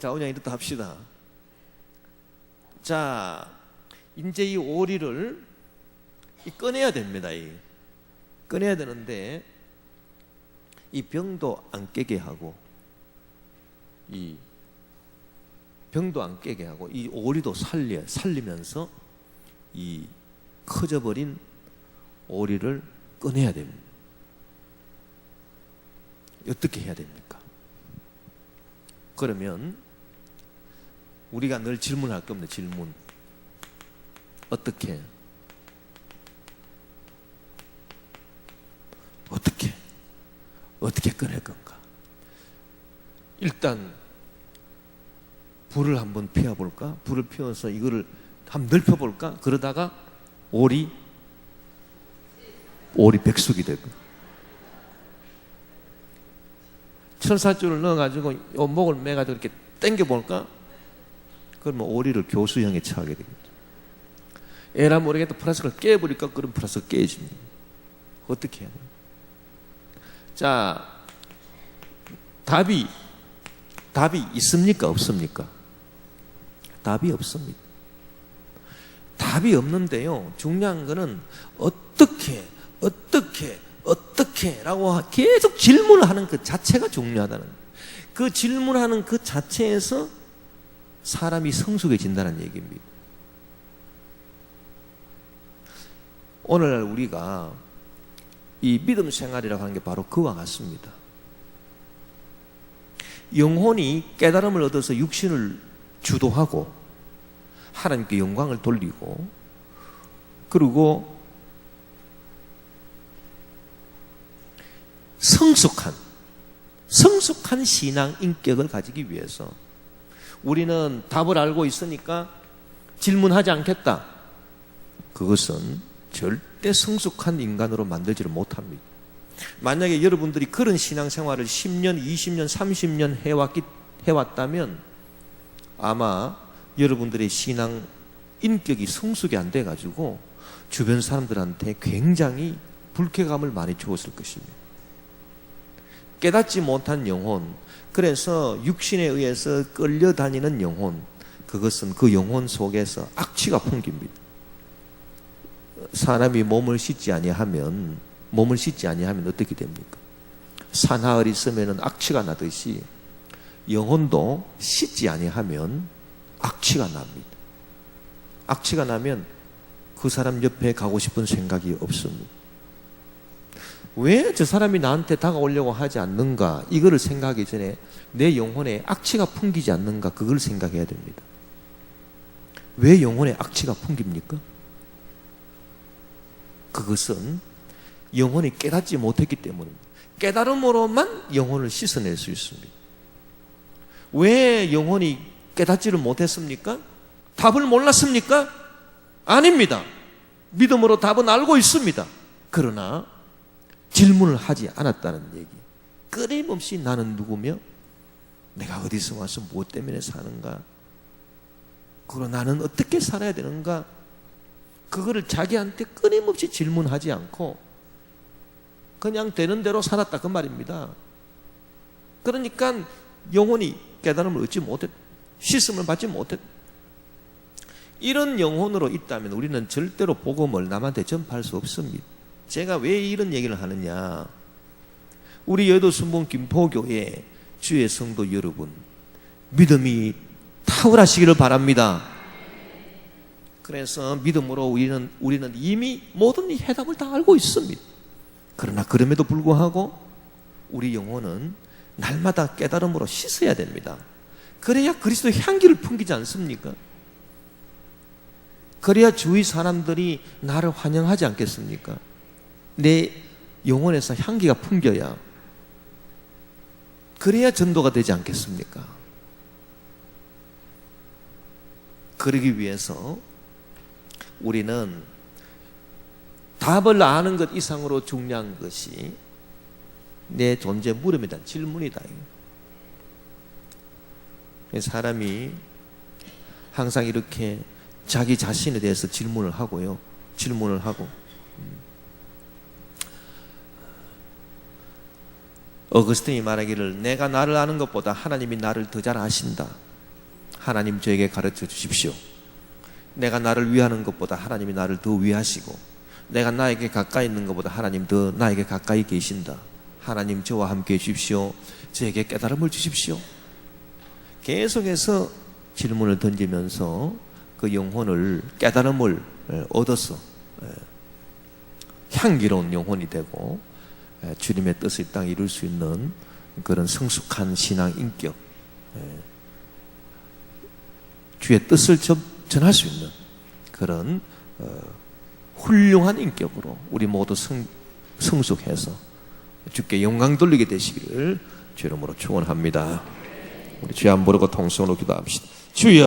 자, 그냥 이렇다 합시다. 자, 이제 이 오리를 꺼내야 됩니다. 꺼내야 되는데 이 병도 안 깨게 하고 이 오리도 살리면서 이 커져버린 오리를 꺼내야 됩니다. 어떻게 해야 됩니까? 그러면 우리가 늘 질문할 겁니다. 질문. 어떻게 꺼낼 건가? 일단 불을 한번 피워볼까? 불을 피워서 이거를 한번 넓혀볼까? 그러다가 오리 백숙이 되고, 철사줄을 넣어가지고 요 목을 매가지고 이렇게 당겨볼까? 그러면 오리를 교수형에 처하게 됩니다. 에라 모르겠다 플라스틱을 깨버릴까? 그럼 플라스틱 깨집니다. 어떻게 해야 돼요? 자, 답이 있습니까? 없습니까? 답이 없습니다. 답이 없는데요, 중요한 거는 어떻게 라고 계속 질문을 하는 그 자체가 중요하다는 거예요. 그 질문하는 그 자체에서 사람이 성숙해진다는 얘기입니다. 오늘날 우리가 이 믿음 생활이라고 하는 게 바로 그와 같습니다. 영혼이 깨달음을 얻어서 육신을 주도하고 하나님께 영광을 돌리고, 그리고 성숙한 신앙 인격을 가지기 위해서 우리는 답을 알고 있으니까 질문하지 않겠다. 그것은 절대 성숙한 인간으로 만들지를 못합니다. 만약에 여러분들이 그런 신앙생활을 10년, 20년, 30년 해왔다면 아마 여러분들의 신앙 인격이 성숙이 안 돼가지고 주변 사람들한테 굉장히 불쾌감을 많이 주었을 것입니다. 깨닫지 못한 영혼, 그래서 육신에 의해서 끌려다니는 영혼, 그것은 그 영혼 속에서 악취가 풍깁니다. 사람이 몸을 씻지 아니하면 어떻게 됩니까? 산하을 있으면 악취가 나듯이 영혼도 씻지 아니하면 악취가 납니다. 악취가 나면 그 사람 옆에 가고 싶은 생각이 없습니다. 왜 저 사람이 나한테 다가오려고 하지 않는가, 이거를 생각하기 전에 내 영혼에 악취가 풍기지 않는가, 그걸 생각해야 됩니다. 왜 영혼에 악취가 풍깁니까? 그것은 영혼이 깨닫지 못했기 때문입니다. 깨달음으로만 영혼을 씻어낼 수 있습니다. 왜 영혼이 깨닫지를 못했습니까? 답을 몰랐습니까? 아닙니다. 믿음으로 답은 알고 있습니다. 그러나 질문을 하지 않았다는 얘기. 끊임없이 나는 누구며 내가 어디서 와서 무엇 때문에 사는가, 그리고 나는 어떻게 살아야 되는가, 그거를 자기한테 끊임없이 질문하지 않고 그냥 되는 대로 살았다, 그 말입니다. 그러니까 영혼이 깨달음을 얻지 못했, 씻음을 받지 못했. 이런 영혼으로 있다면 우리는 절대로 복음을 남한테 전파할 수 없습니다. 제가 왜 이런 얘기를 하느냐, 우리 여도순봉 김포교회 주의 성도 여러분, 믿음이 탁월하시기를 바랍니다. 그래서 믿음으로 우리는 이미 모든 해답을 다 알고 있습니다. 그러나 그럼에도 불구하고 우리 영혼은 날마다 깨달음으로 씻어야 됩니다. 그래야 그리스도의 향기를 풍기지 않습니까? 그래야 주위 사람들이 나를 환영하지 않겠습니까? 내 영혼에서 향기가 풍겨야, 그래야 전도가 되지 않겠습니까? 그러기 위해서 우리는 답을 아는 것 이상으로 중요한 것이 내 존재 물음에 대한 질문이다. 사람이 항상 이렇게 자기 자신에 대해서 질문을 하고 어거스틴이 말하기를, 내가 나를 아는 것보다 하나님이 나를 더 잘 아신다. 하나님 저에게 가르쳐 주십시오. 내가 나를 위하는 것보다 하나님이 나를 더 위하시고, 내가 나에게 가까이 있는 것보다 하나님 더 나에게 가까이 계신다. 하나님 저와 함께 해주십시오. 저에게 깨달음을 주십시오. 계속해서 질문을 던지면서 그 영혼을, 깨달음을 얻어서 향기로운 영혼이 되고 주님의 뜻을 이 땅에 이룰 수 있는 그런 성숙한 신앙 인격, 주의 뜻을 전할 수 있는 그런 훌륭한 인격으로 우리 모두 성숙해서 주께 영광 돌리게 되시기를 주 이름으로 축원합니다. 우리 주여 한번 부르고 통성으로 기도합시다. 주여